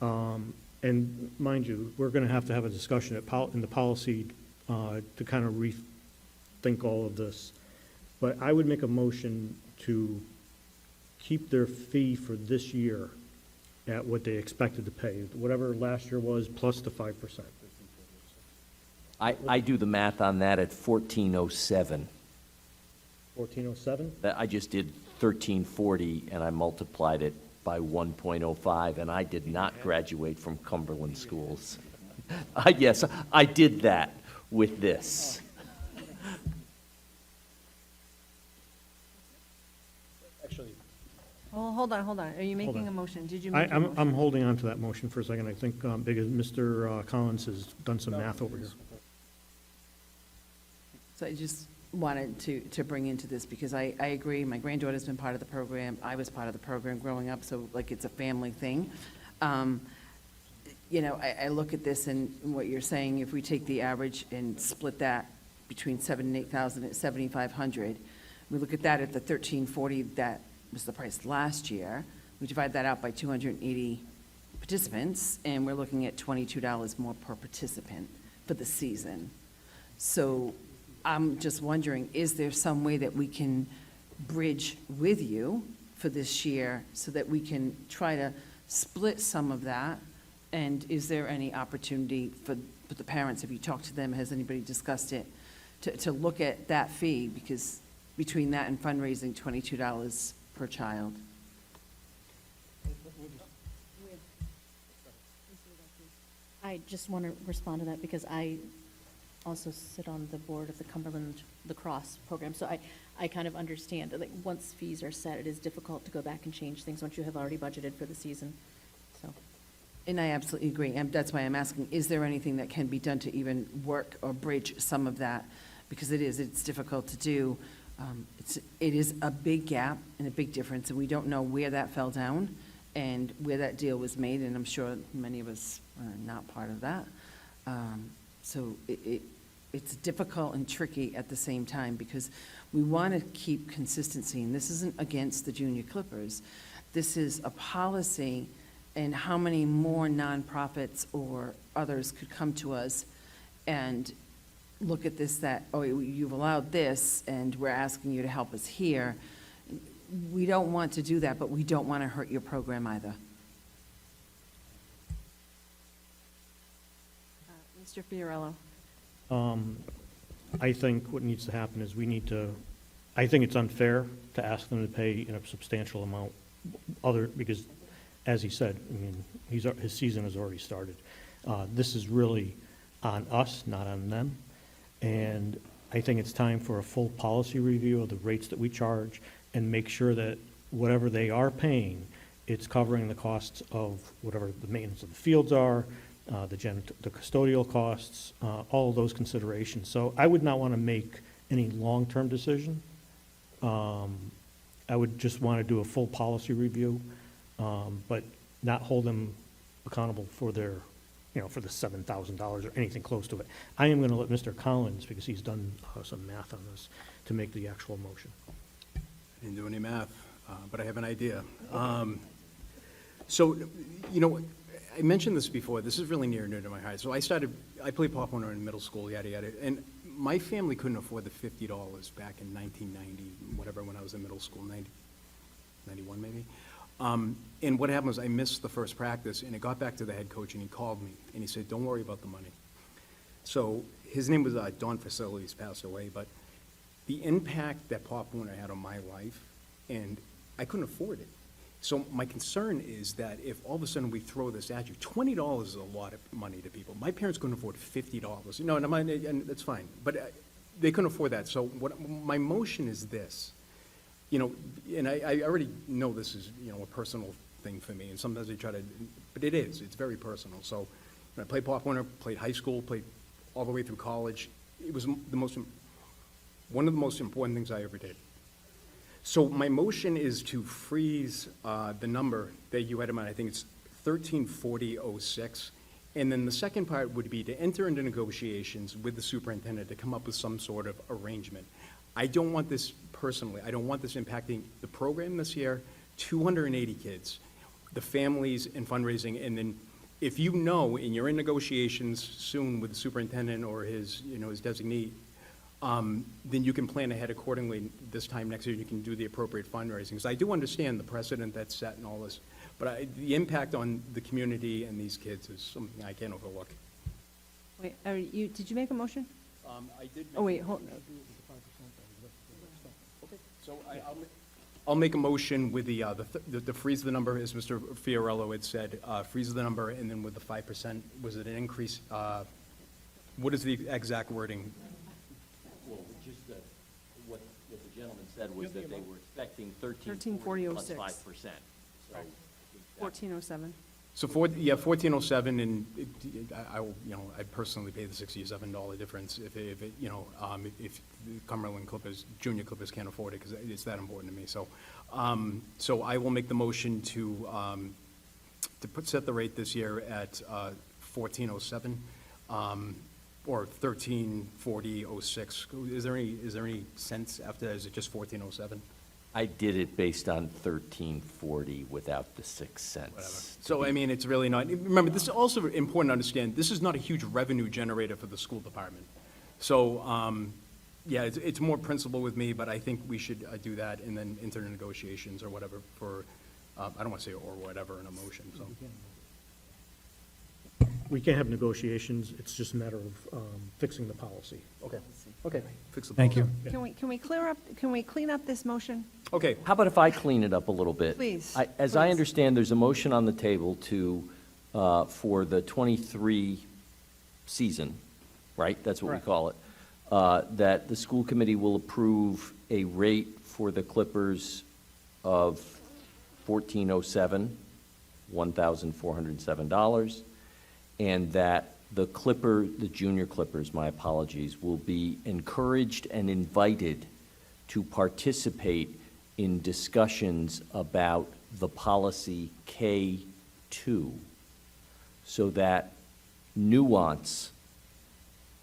And mind you, we're going to have a discussion in the policy to kind of rethink all of this. But I would make a motion to keep their fee for this year at what they expected to pay, whatever last year was, plus the 5%. I do the math on that at 1407. 1407? I just did 1340 and I multiplied it by 1.05, and I did not graduate from Cumberland schools. Yes, I did that with this. Actually, Oh, hold on. Are you Hold making on. a motion? Did you make a motion? I'm holding on to that motion for a second, I think, because Mr. Collins has done some math over here. So I just wanted to bring into this, because I agree, my granddaughter's been part of the program, I was part of the program growing up, so like it's a family thing. You know, I look at this and what you're saying, if we take the average and split that between 7,000 and 8,000 at 7,500, we look at that at the 1,340, that was the price last year, we divide that out by 280 participants, and we're looking at $22 more per participant for the season. So I'm just wondering, is there some way that we can bridge with you for this year so that we can try to split some of that? And is there any opportunity for the parents, have you talked to them, has anybody discussed it, to look at that fee? Because between that and fundraising, $22 per child. I just want to respond to that because I also sit on the board of the Cumberland lacrosse program. So I kind of understand, like, once fees are set, it is difficult to go back and change things once you have already budgeted for the season, so. And I absolutely agree, and that's why I'm asking, is there anything that can be done to even work or bridge some of that? Because it's difficult to do. It is a big gap and a big difference, and we don't know where that fell down and where that deal was made, and I'm sure many of us are not part of that. So it's difficult and tricky at the same time, because we want to keep consistency, and this isn't against the junior Clippers. This is a policy, and how many more nonprofits or others could come to us and look at this, that, oh, you've allowed this, and we're asking you to help us here. We don't want to do that, but we don't want to hurt your program either. Mr. Fiorello? I think what needs to happen is I think it's unfair to ask them to pay in a substantial amount because, as he said, I mean, his season has already started. This is really on us, not on them. And I think it's time for a full policy review of the rates that we charge and make sure that whatever they are paying, it's covering the costs of whatever the maintenance of the fields are, the custodial costs, all of those considerations. So I would not want to make any long-term decision. I would just want to do a full policy review, but not hold them accountable for their, for the $7,000 or anything close to it. I am going to let Mr. Collins, because he's done some math on this, to make the actual motion. I didn't do any math. but I have an idea. So, you know, I mentioned this before, this is really near and dear to my heart. So I played Pop Warner in middle school, yada, yada, and my family couldn't afford the $50 back in 1990, whatever, when I was in middle school, 91 maybe. And what happened was I missed the first practice, and it got back to the head coach, and he called me, and he said, don't worry about the money. So his name was Don Facilities, he's passed away, but the impact that Pop Warner had on my life, and I couldn't afford it. So my concern is that if all of a sudden we throw this at you, $20 is a lot of money to people. My parents couldn't afford $50. No, and that's fine, but they couldn't afford that. So my motion is this, you know, and I already know this is, you know, a personal thing for me, and sometimes I try to, but it's very personal. So when I played Pop Warner, played high school, played all the way through college, it was one of the most important things I ever did. So my motion is to freeze the number that you had in mind. I think it's 134006. And then the second part would be to enter into negotiations with the superintendent to come up with some sort of arrangement. I don't want this personally, I don't want this impacting the program this year, 280 kids, the families and fundraising, and then if you know, and you're in negotiations soon with the superintendent or his, you know, his designee, then you can plan ahead accordingly this time next year, you can do the appropriate fundraising. Because I do understand the precedent that's set and all this, but the impact on the community and these kids is something I can't overlook. Wait, did you make a motion? I did. Oh, wait, hold, So I'll make a motion with the freeze the number, as Mr. Fiorello had said, freeze the number, and then with the 5%, was it an increase? What is the exact wording? Well, just what the gentleman said was that they were expecting 1340 plus 5%. plus 5%. So 1407. So 1407, and I will, you know, I'd personally pay the $67 difference if it, you know, if Cumberland Clippers, junior Clippers can't afford it, because it's that important to me. So, so I will make the motion to set the rate this year at 1407, or 134006. Is there any sense after that? Is it just 1407? I did it based on 1340 without the 6 cents. Whatever. So, I mean, it's really not, remember, this is also important to understand, this is not a huge revenue generator for the school department. So, yeah, it's more principle with me, but I think we should do that and then enter negotiations or whatever for, I don't want to say or whatever in a motion, so. We can't have negotiations, it's just a matter of fixing the policy. Okay. Fix the Thank you. policy. Can we clean up this motion? Okay, How about if I clean it up a little bit? Please, As I please. understand, there's a motion on the table to, for the 23 season, right? That's what we Correct. call it. That the school committee will approve a rate for the Clippers of $1407, $1,407, and that the junior Clippers, my apologies, will be encouraged and invited to participate in discussions about the policy K2, so that nuance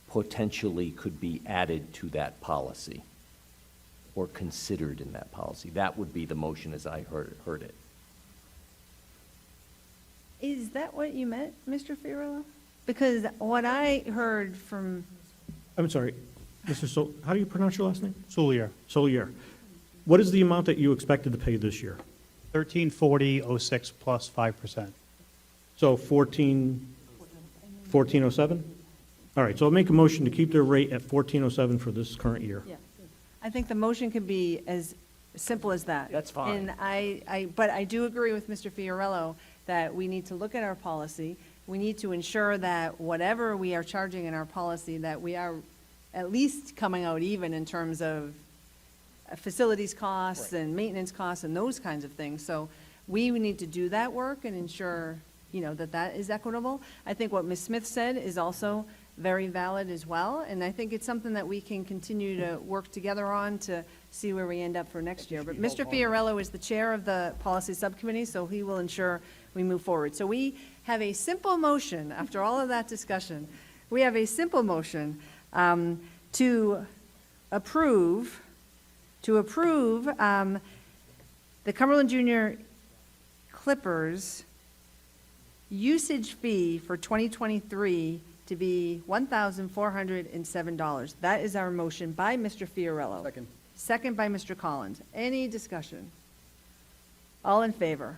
potentially could be added to that policy or considered in that policy. That would be the motion as I heard it. Is that what you meant, Mr. Fiorello? Because what I heard from, I'm sorry, how do you pronounce your last name? Soulier, Solier. What is the amount that you expected to pay this year? 134006 plus 5%. So 1407? All right, so I'll make a motion to keep their rate at 1407 for this current year. yeah, I think the motion could be as simple as that. That's fine. And but I do agree with Mr. Fiorello that we need to look at our policy. We need to ensure that whatever we are charging in our policy, that we are at least coming out even in terms of facilities costs and maintenance costs and those kinds of things. So we need to do that work and ensure, you know, that that is equitable. I think what Ms. Smith said is also very valid as well, and I think it's something that we can continue to work together on to see where we end up for next year. But Mr. Fiorello is the chair of the policy subcommittee, so he will ensure we move forward. So we have a simple motion, after all of that discussion, we have a simple motion to approve the Cumberland Junior Clippers usage fee for 2023 to be $1,407. That is our motion by Mr. Fiorello. Second. Second by Mr. Collins. Any discussion? All in favor?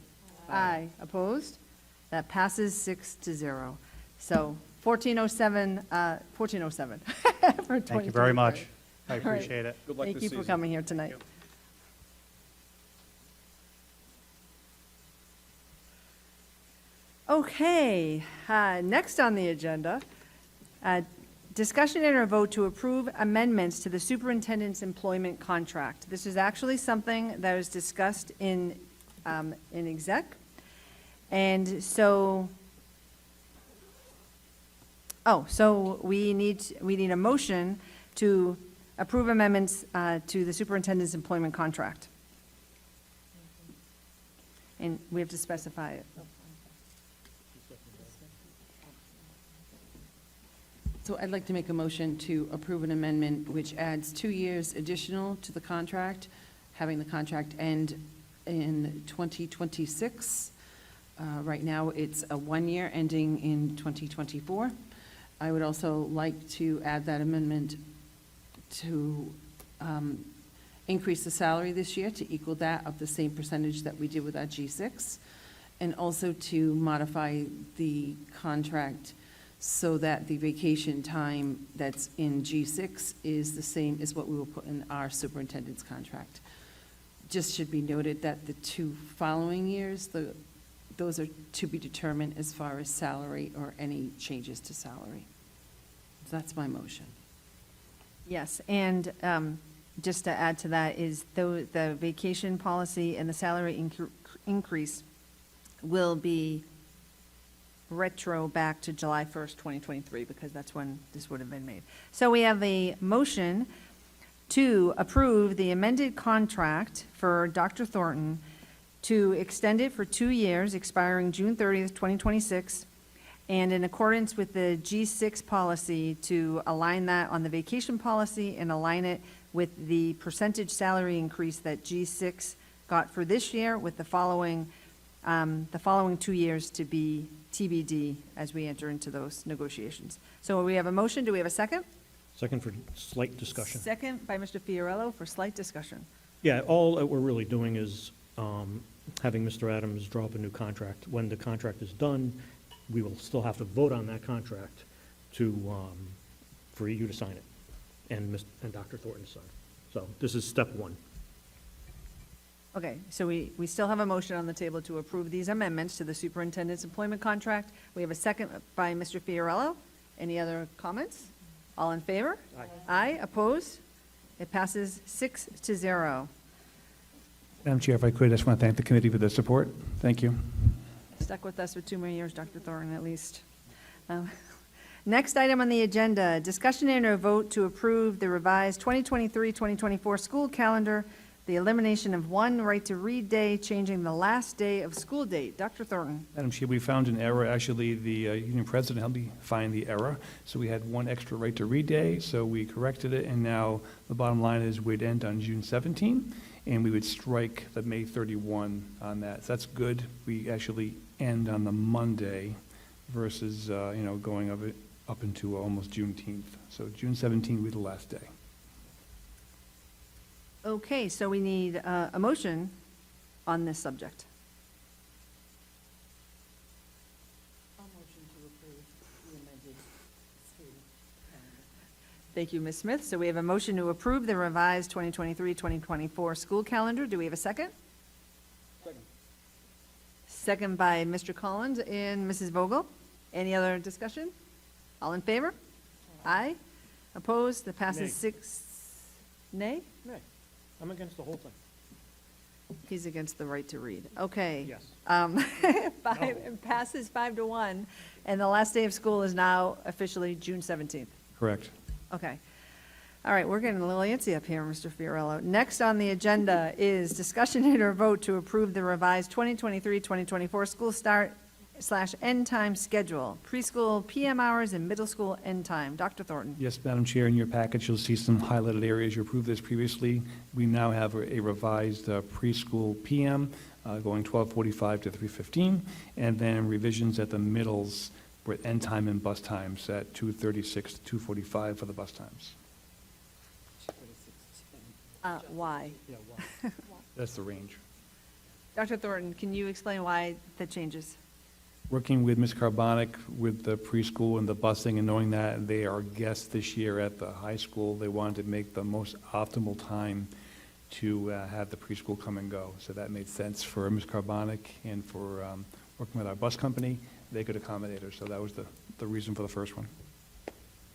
Aye. Opposed? That passes 6-0. So 1407, 1407 for 2023. Thank you very much. I All right. appreciate it. Good luck Thank this you for season. coming here tonight. Thank Okay, next on the agenda, discussion and a vote to approve amendments to the superintendent's employment contract. This is actually something that was discussed in exec. And so, so we need a motion to approve amendments to the superintendent's employment contract. And we have to specify it. So I'd like to make a motion to approve an amendment which adds 2 years additional to the contract, having the contract end in 2026. Right now, it's a 1 year ending in 2024. I would also like to add that amendment to increase the salary this year to equal that of the same percentage that we did with our G6, and also to modify the contract so that the vacation time that's in G6 is the same as what we will put in our superintendent's contract. Just should be noted that the 2 following years, those are to be determined as far as salary or any changes to salary. So that's my motion. Yes, and just to add to that is the vacation policy and the salary increase will be retro back to July 1st, 2023, because that's when this would have been made. So we have a motion to approve the amended contract for Dr. Thornton to extend it for 2 years, expiring June 30th, 2026, and in accordance with the G6 policy to align that on the vacation policy and align it with the percentage salary increase that G6 got for this year, with the following 2 years to be TBD as we enter into those negotiations. So we have a motion. Do we have a second? Second for slight discussion. Second by Mr. Fiorello for slight discussion. Yeah, all that we're really doing is having Mr. Adams draw up a new contract. When the contract is done, we will still have to vote on that contract for you to sign it, and Dr. Thornton to sign. So this is step 1. Okay, so we still have a motion on the table to approve these amendments to the superintendent's employment contract. We have a second by Mr. Fiorello. Any other comments? All in favor? Aye. Aye, opposed? It passes 6-0. Madam Chair, if I could, I just want to thank the committee for their support. Thank you. Stuck with us for 2 more years, Dr. Thornton, at least. Next item on the agenda, discussion and a vote to approve the revised 2023-2024 school calendar, the elimination of one right to read day, changing the last day of school date. Dr. Thornton. Madam Chair, we found an error. Actually, the union president helped me find the error. So we had one extra right to read day, so we corrected it, and now the bottom line is we'd end on June 17, and we would strike the May 31 on that. So that's good. We actually end on the Monday versus, going up into almost Juneteenth. So June 17 will be the last day. Okay, so we need a motion on this subject. I'll motion to approve the amended school calendar. Thank you, Ms. Smith. So we have a motion to approve the revised 2023-2024 school calendar. Do we have a second? Second. Second by Mr. Collins and Mrs. Vogel. Any other discussion? All in favor? Aye. Opposed? That passes Nay. 6. Nay? Nay, I'm against the whole thing. He's against the right to read. Okay. Yes. It passes 5-1, and the last day of school is now officially June 17th. Correct. Okay. All right, we're getting a little antsy up here, Mr. Fiorello. Next on the agenda is discussion and or vote to approve the revised 2023-2024 start/end time schedule, preschool PM hours and middle school end time. Dr. Thornton. Yes, Madam Chair, in your package, you'll see some highlighted areas. You approved this previously. We now have a revised preschool PM going 12:45 to 3:15, and then revisions at the middles with end time and bus times at 2:36 to 2:45 for the bus times. Why? That's the range. Dr. Thornton, can you explain why the changes? Working with Ms. Carbonic with the preschool and the busing, and knowing that they are guests this year at the high school, they wanted to make the most optimal time to have the preschool come and go. So that made sense for Ms. Carbonic, and for working with our bus company, they could accommodate her. So that was the reason for the first one.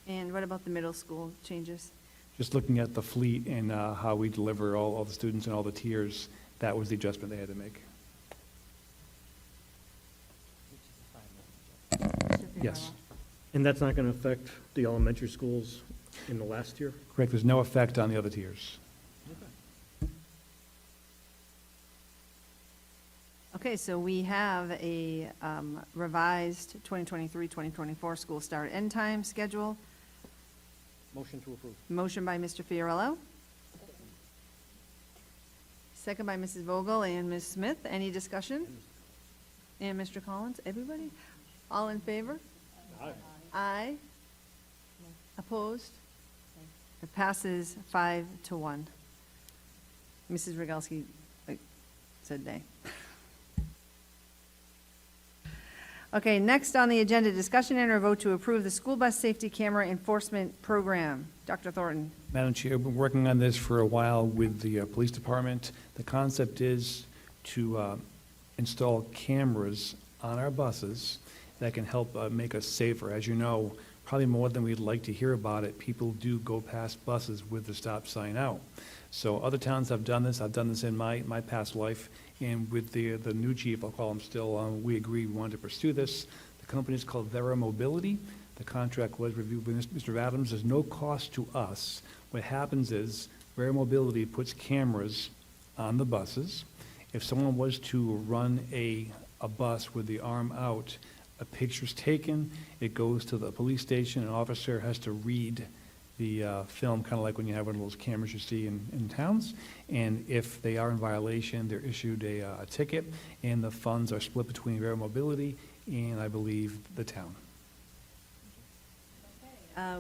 And what about the middle school changes? Just looking at the fleet and how we deliver all the students and all the tiers, that was the adjustment they had to make. Yes, And that's not going to affect the elementary schools in the last tier? correct. There's no effect on the other tiers. Okay, so we have a revised 2023-2024 school start end time schedule. Motion to approve. Motion by Mr. Fiorello. Second by Mrs. Vogel and Ms. Smith. Any discussion? And Mr. Collins, everybody? All in favor? Aye. Aye. Opposed? It passes 5-1. Mrs. Rogalski said nay. Okay, next on the agenda, discussion and or vote to approve the school bus safety camera enforcement program. Dr. Thornton. Madam Chair, I've been working on this for a while with the police department. The concept is to install cameras on our buses that can help make us safer. As you know, probably more than we'd like to hear about it, people do go past buses with the stop sign out. So other towns have done this. I've done this in my past life. And with the new chief, I'll call him still, we agreed we wanted to pursue this. The company is called Vera Mobility. The contract was reviewed with Mr. Adams. There's no cost to us. What happens is Vera Mobility puts cameras on the buses. If someone was to run a bus with the arm out, a picture's taken, it goes to the police station, an officer has to read the film, kind of like when you have one of those cameras you see in towns. And if they are in violation, they're issued a ticket, and the funds are split between Vera Mobility and, I believe, the town.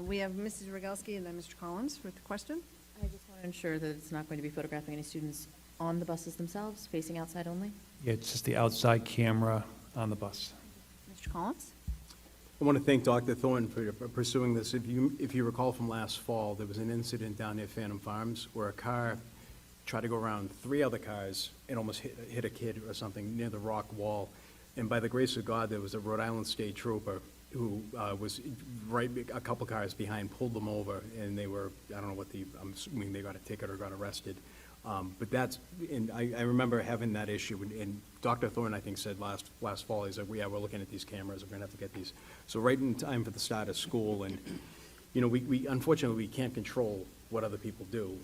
We have Mrs. Rogalski and then Mr. Collins with the question. I just want to ensure that it's not going to be photographing any students on the buses themselves, facing outside only? Yeah, it's just the outside camera on the bus. Mr. Collins? I want to thank Dr. Thorne for pursuing this. If you recall from last fall, there was an incident down near Phantom Farms where a car tried to go around 3 other cars and almost hit a kid or something near the rock wall. And by the grace of God, there was a Rhode Island State Trooper who was right a couple cars behind, pulled them over, and they were, I don't know what I'm assuming they got a ticket or got arrested. But that's, and I remember having that issue, and Dr. Thorne, I think, said last fall, he said, yeah, we're looking at these cameras, we're gonna have to get these. So right in time for the start of school, and, you know, we unfortunately, we can't control what other people do,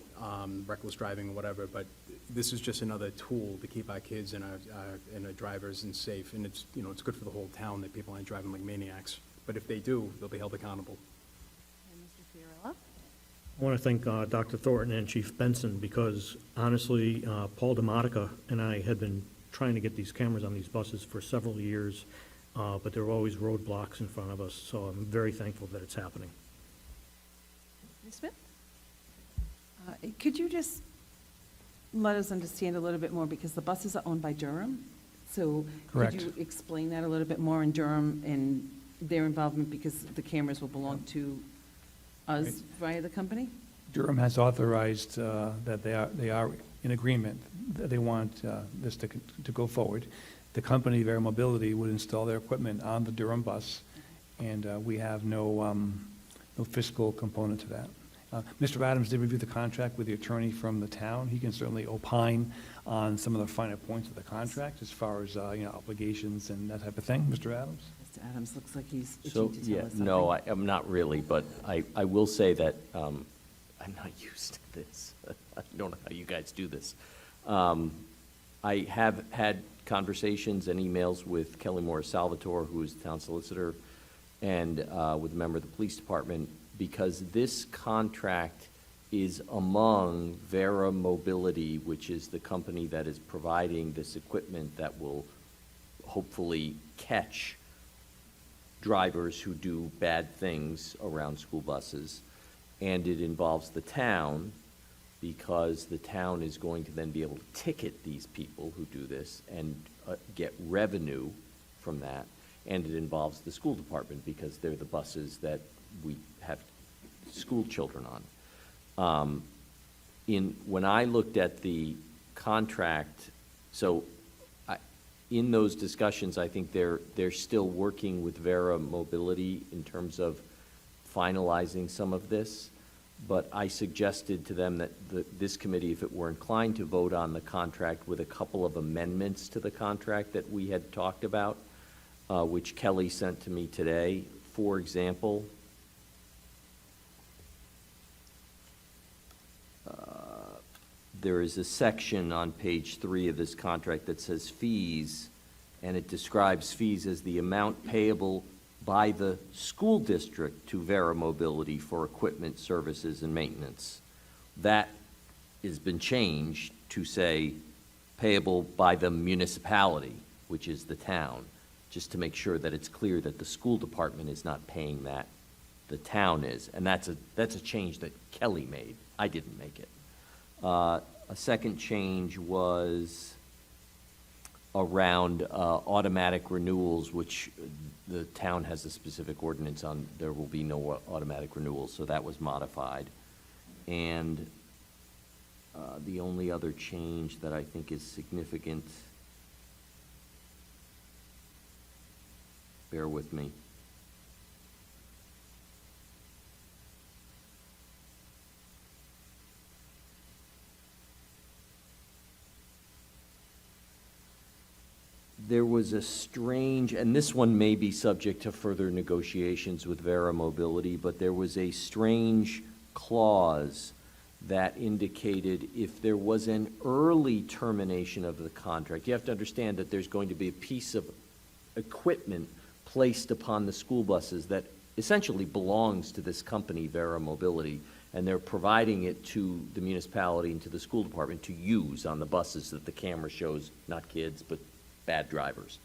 reckless driving or whatever, but this is just another tool to keep our kids and our drivers and safe, and it's, you know, it's good for the whole town that people aren't driving like maniacs. But if they do, they'll be held accountable. And Mr. Fiorello? I want to thank Dr. Thornton and Chief Benson, because honestly, Paul DeMonica and I had been trying to get these cameras on these buses for several years, but there were always roadblocks in front of us, so I'm very thankful that it's happening. Ms. Smith? Could you just let us understand a little bit more, because the buses are owned by Durham? So Correct. could you explain that a little bit more in Durham and their involvement, because the cameras will belong to us Right. via the company? Durham has authorized that they are in agreement, that they want this to go forward. The company, Vera Mobility, would install their equipment on the Durham bus, and we have no fiscal component to that. Mr. Adams did review the contract with the attorney from the town. He can certainly opine on some of the finer points of the contract as far as, obligations and that type of thing. Mr. Adams? Mr. Adams looks like he's So, itching to tell yeah, us something. no, I'm not really, but I will say that I'm not used to this. I don't know how you guys do this. I have had conversations and emails with Kelly Morris Salvatore, who is the town solicitor, and with a member of the police department, because this contract is among Vera Mobility, which is the company that is providing this equipment that will hopefully catch drivers who do bad things around school buses. And it involves the town, because the town is going to then be able to ticket these people who do this and get revenue from that. And it involves the school department, because they're the buses that we have school children on. When I looked at the contract, in those discussions, I think they're still working with Vera Mobility in terms of finalizing some of this. But I suggested to them that this committee, if it were inclined to vote on the contract with a couple of amendments to the contract that we had talked about, which Kelly sent to me today. For example, there is a section on page 3 of this contract that says fees, and it describes fees as the amount payable by the school district to Vera Mobility for equipment, services, and maintenance. That has been changed to say payable by the municipality, which is the town, just to make sure that it's clear that the school department is not paying that, the town is. And that's a change that Kelly made. I didn't make it. A second change was around automatic renewals, which the town has a specific ordinance on. There will be no automatic renewals, so that was modified. And the only other change that I think is significant, bear with me. There was a strange, and this one may be subject to further negotiations with Vera Mobility, but there was a strange clause that indicated if there was an early termination of the contract. You have to understand that there's going to be a piece of equipment placed upon the school buses that essentially belongs to this company, Vera Mobility, and they're providing it to the municipality and to the school department to use on the buses that the camera shows, not kids, but bad drivers.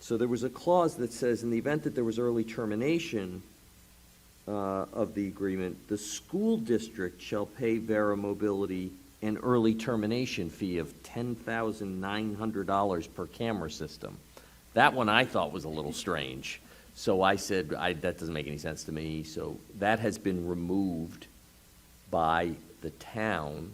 So there was a clause that says in the event that there was early termination of the agreement, the school district shall pay Vera Mobility an early termination fee of $10,900 per camera system. That one I thought was a little strange. So I said, that doesn't make any sense to me. So that has been removed by the town.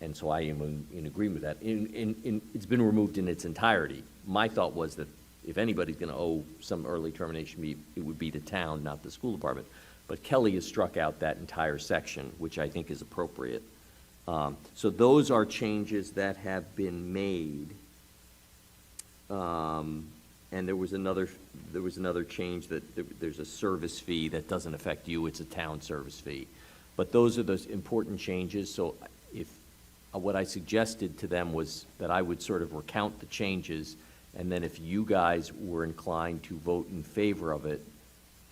And so I am in agreement with that. It's been removed in its entirety. My thought was that if anybody's going to owe some early termination fee, it would be the town, not the school department. But Kelly has struck out that entire section, which I think is appropriate. So those are changes that have been made. And there was another change that there's a service fee that doesn't affect you. It's a town service fee. But those are those important changes. So what I suggested to them was that I would sort of recount the changes, and then if you guys were inclined to vote in favor of it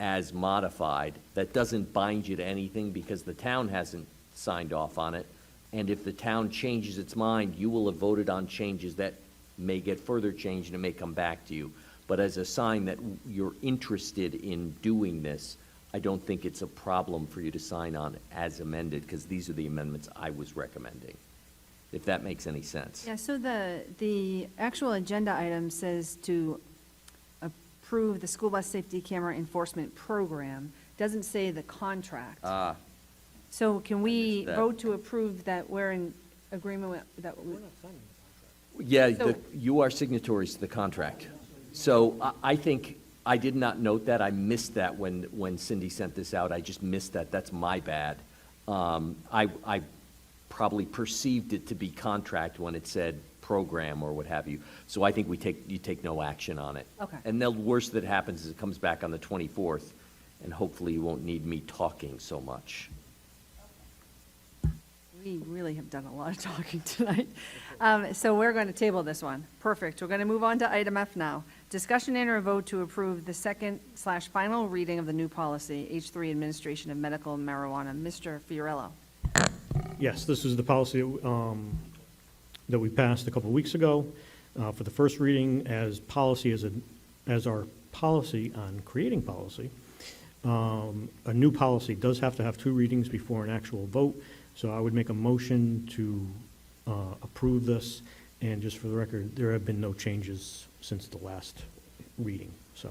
as modified, that doesn't bind you to anything because the town hasn't signed off on it. And if the town changes its mind, you will have voted on changes that may get further changed and it may come back to you. But as a sign that you're interested in doing this, I don't think it's a problem for you to sign on as amended, because these are the amendments I was recommending, if that makes any sense. Yeah, so the actual agenda item says to approve the school bus safety camera enforcement program. Doesn't say the contract. So can we missed that. vote to approve that we're in agreement with that? Yeah, So- you are signatories to the contract. So I think, I did not note that. I missed that when Cindy sent this out. I just missed that. That's my bad. I probably perceived it to be contract when it said program or what have you. So I think you take no action on it. Okay. And the worst that happens is it comes back on the 24th, and hopefully you won't need me talking so much. We really have done a lot of talking tonight. So we're going to table this one. Perfect. We're going to move on to item F now. Discussion and or vote to approve the second/final reading of the new policy, H3 Administration of Medical Marijuana. Mr. Fiorello. Yes, this is the policy that we passed a couple of weeks ago for the first reading as policy, as our policy on creating policy. A new policy does have to have 2 readings before an actual vote, so I would make a motion to approve this, and just for the record, there have been no changes since the last reading, so.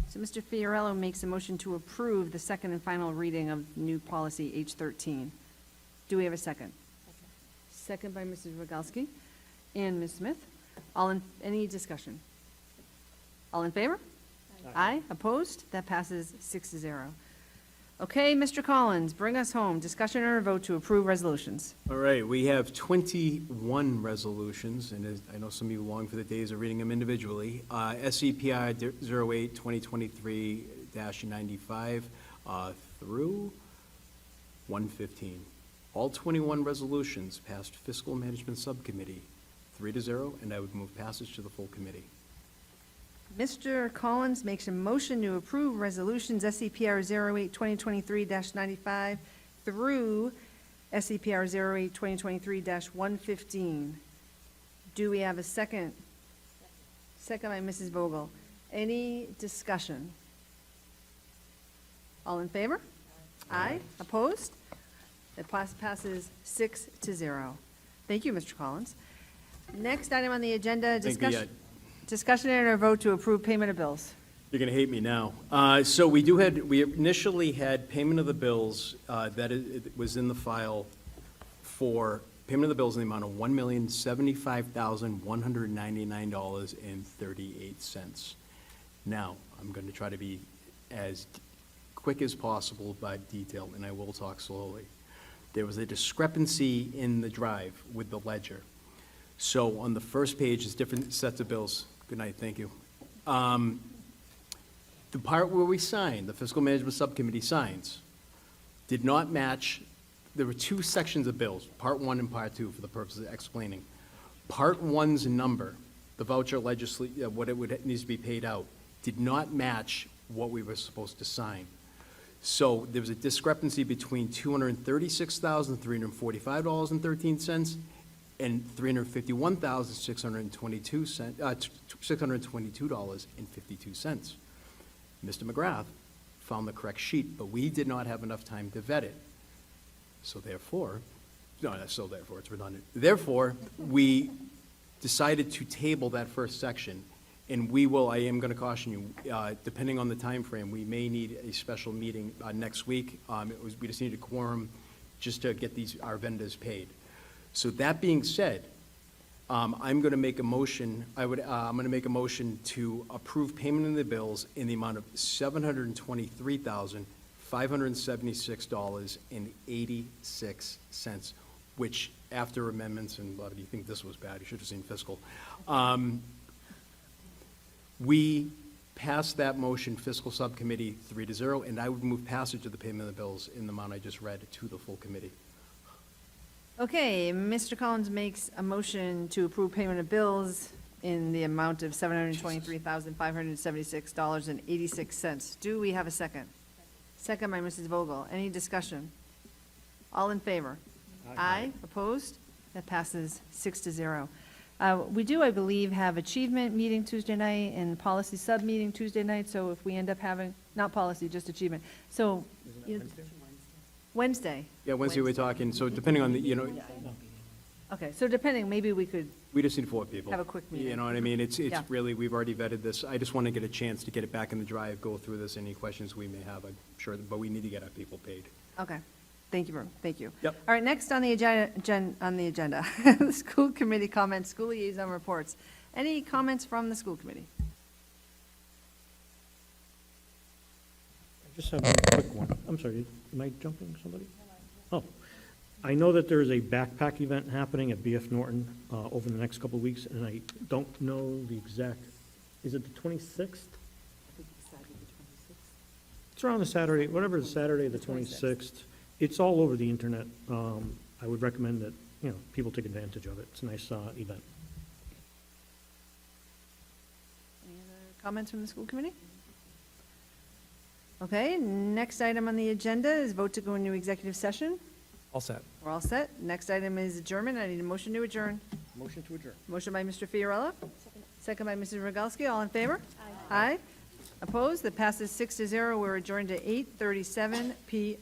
So Mr. Fiorello makes a motion to approve the second and final reading of new policy H13. Do we have a second? Second by Mrs. Rogalski and Ms. Smith. Any discussion? All in favor? Aye. Opposed? That passes 6-0. Okay, Mr. Collins, bring us home. Discussion or vote to approve resolutions. All right, we have 21 resolutions, and as I know some of you long for the days of reading them individually. SCPI 08-2023-95 through 115. All 21 resolutions passed Fiscal Management Subcommittee 3-0, and I would move passage to the full committee. Mr. Collins makes a motion to approve resolutions SCPR 08-2023-95 through SCPR 08-2023-115. Do we have a second? Second by Mrs. Vogel. Any discussion? All in favor? Aye. Opposed? That passes 6-0. Thank you, Mr. Collins. Next item on the agenda, discussion and or vote to approve payment of bills. You're going to hate me now. So we initially had payment of the bills it was in the file for payment of the bills in the amount of $1,075,199.38. Now, I'm going to try to be as quick as possible by detail, and I will talk slowly. There was a discrepancy in the drive with the ledger. So on the first page is different sets of bills. Good night, thank you. The part where we signed, the Fiscal Management Subcommittee signs, did not match. There were 2 sections of bills, Part 1 and Part 2, for the purpose of explaining. Part 1's number, the voucher what it needs to be paid out, did not match what we were supposed to sign. So there was a discrepancy between $236,345.13 and $622.52. Mr. McGrath found the correct sheet, but we did not have enough time to vet it. So therefore, it's redundant. Therefore, we decided to table that first section, and I am going to caution you, depending on the time frame, we may need a special meeting next week. We just need a quorum just to get our vendors paid. So that being said, I'm going to make a motion. I'm going to make a motion to approve payment of the bills in the amount of $723,576.86, which, after amendments, and a lot of you think this was bad, you should have seen fiscal. We passed that motion, Fiscal Subcommittee 3-0, and I would move passage of the payment of the bills in the amount I just read to the full committee. Okay, Mr. Collins makes a motion to approve payment of bills in the amount of $723,576.86. Do we have a second? Second by Mrs. Vogel. Any discussion? All in favor? Aye. Opposed? That passes 6-0. We do, I believe, have achievement meeting Tuesday night and policy sub meeting Tuesday night, so if we end up having, not policy, just achievement. So, Wednesday? Yeah, Wednesday we're talking, so depending on Okay, so depending, maybe we could, we just need 4 people. Have a quick meeting. You know what I mean? It's Yeah. really, we've already vetted this. I just want to get a chance to get it back in the drive, go through this, any questions we may have, I'm sure, but we need to get our people paid. okay. Thank you, Vern. Thank you. Yep. All right, next on the agenda, the school committee comments, school liaison reports. Any comments from the school committee? I just have a quick one. I'm sorry, am I jumping somebody? Oh, I know that there is a backpack event happening at BF Norton over the next couple of weeks, and I don't know the exact, is it the 26th? It's around the Saturday, whatever is Saturday, the 26th. It's all over the internet. I would recommend that, people take advantage of it. It's a nice event. Any other comments from the school committee? Okay, next item on the agenda is vote to go into executive session. All set. We're all set. Next item is adjournment. I need a motion to adjourn. Motion to adjourn. Motion by Mr. Fiorello. Second by Mrs. Rogalski. All in favor? Aye. Opposed? That passes 6-0. We're adjourned to 8:37 PM.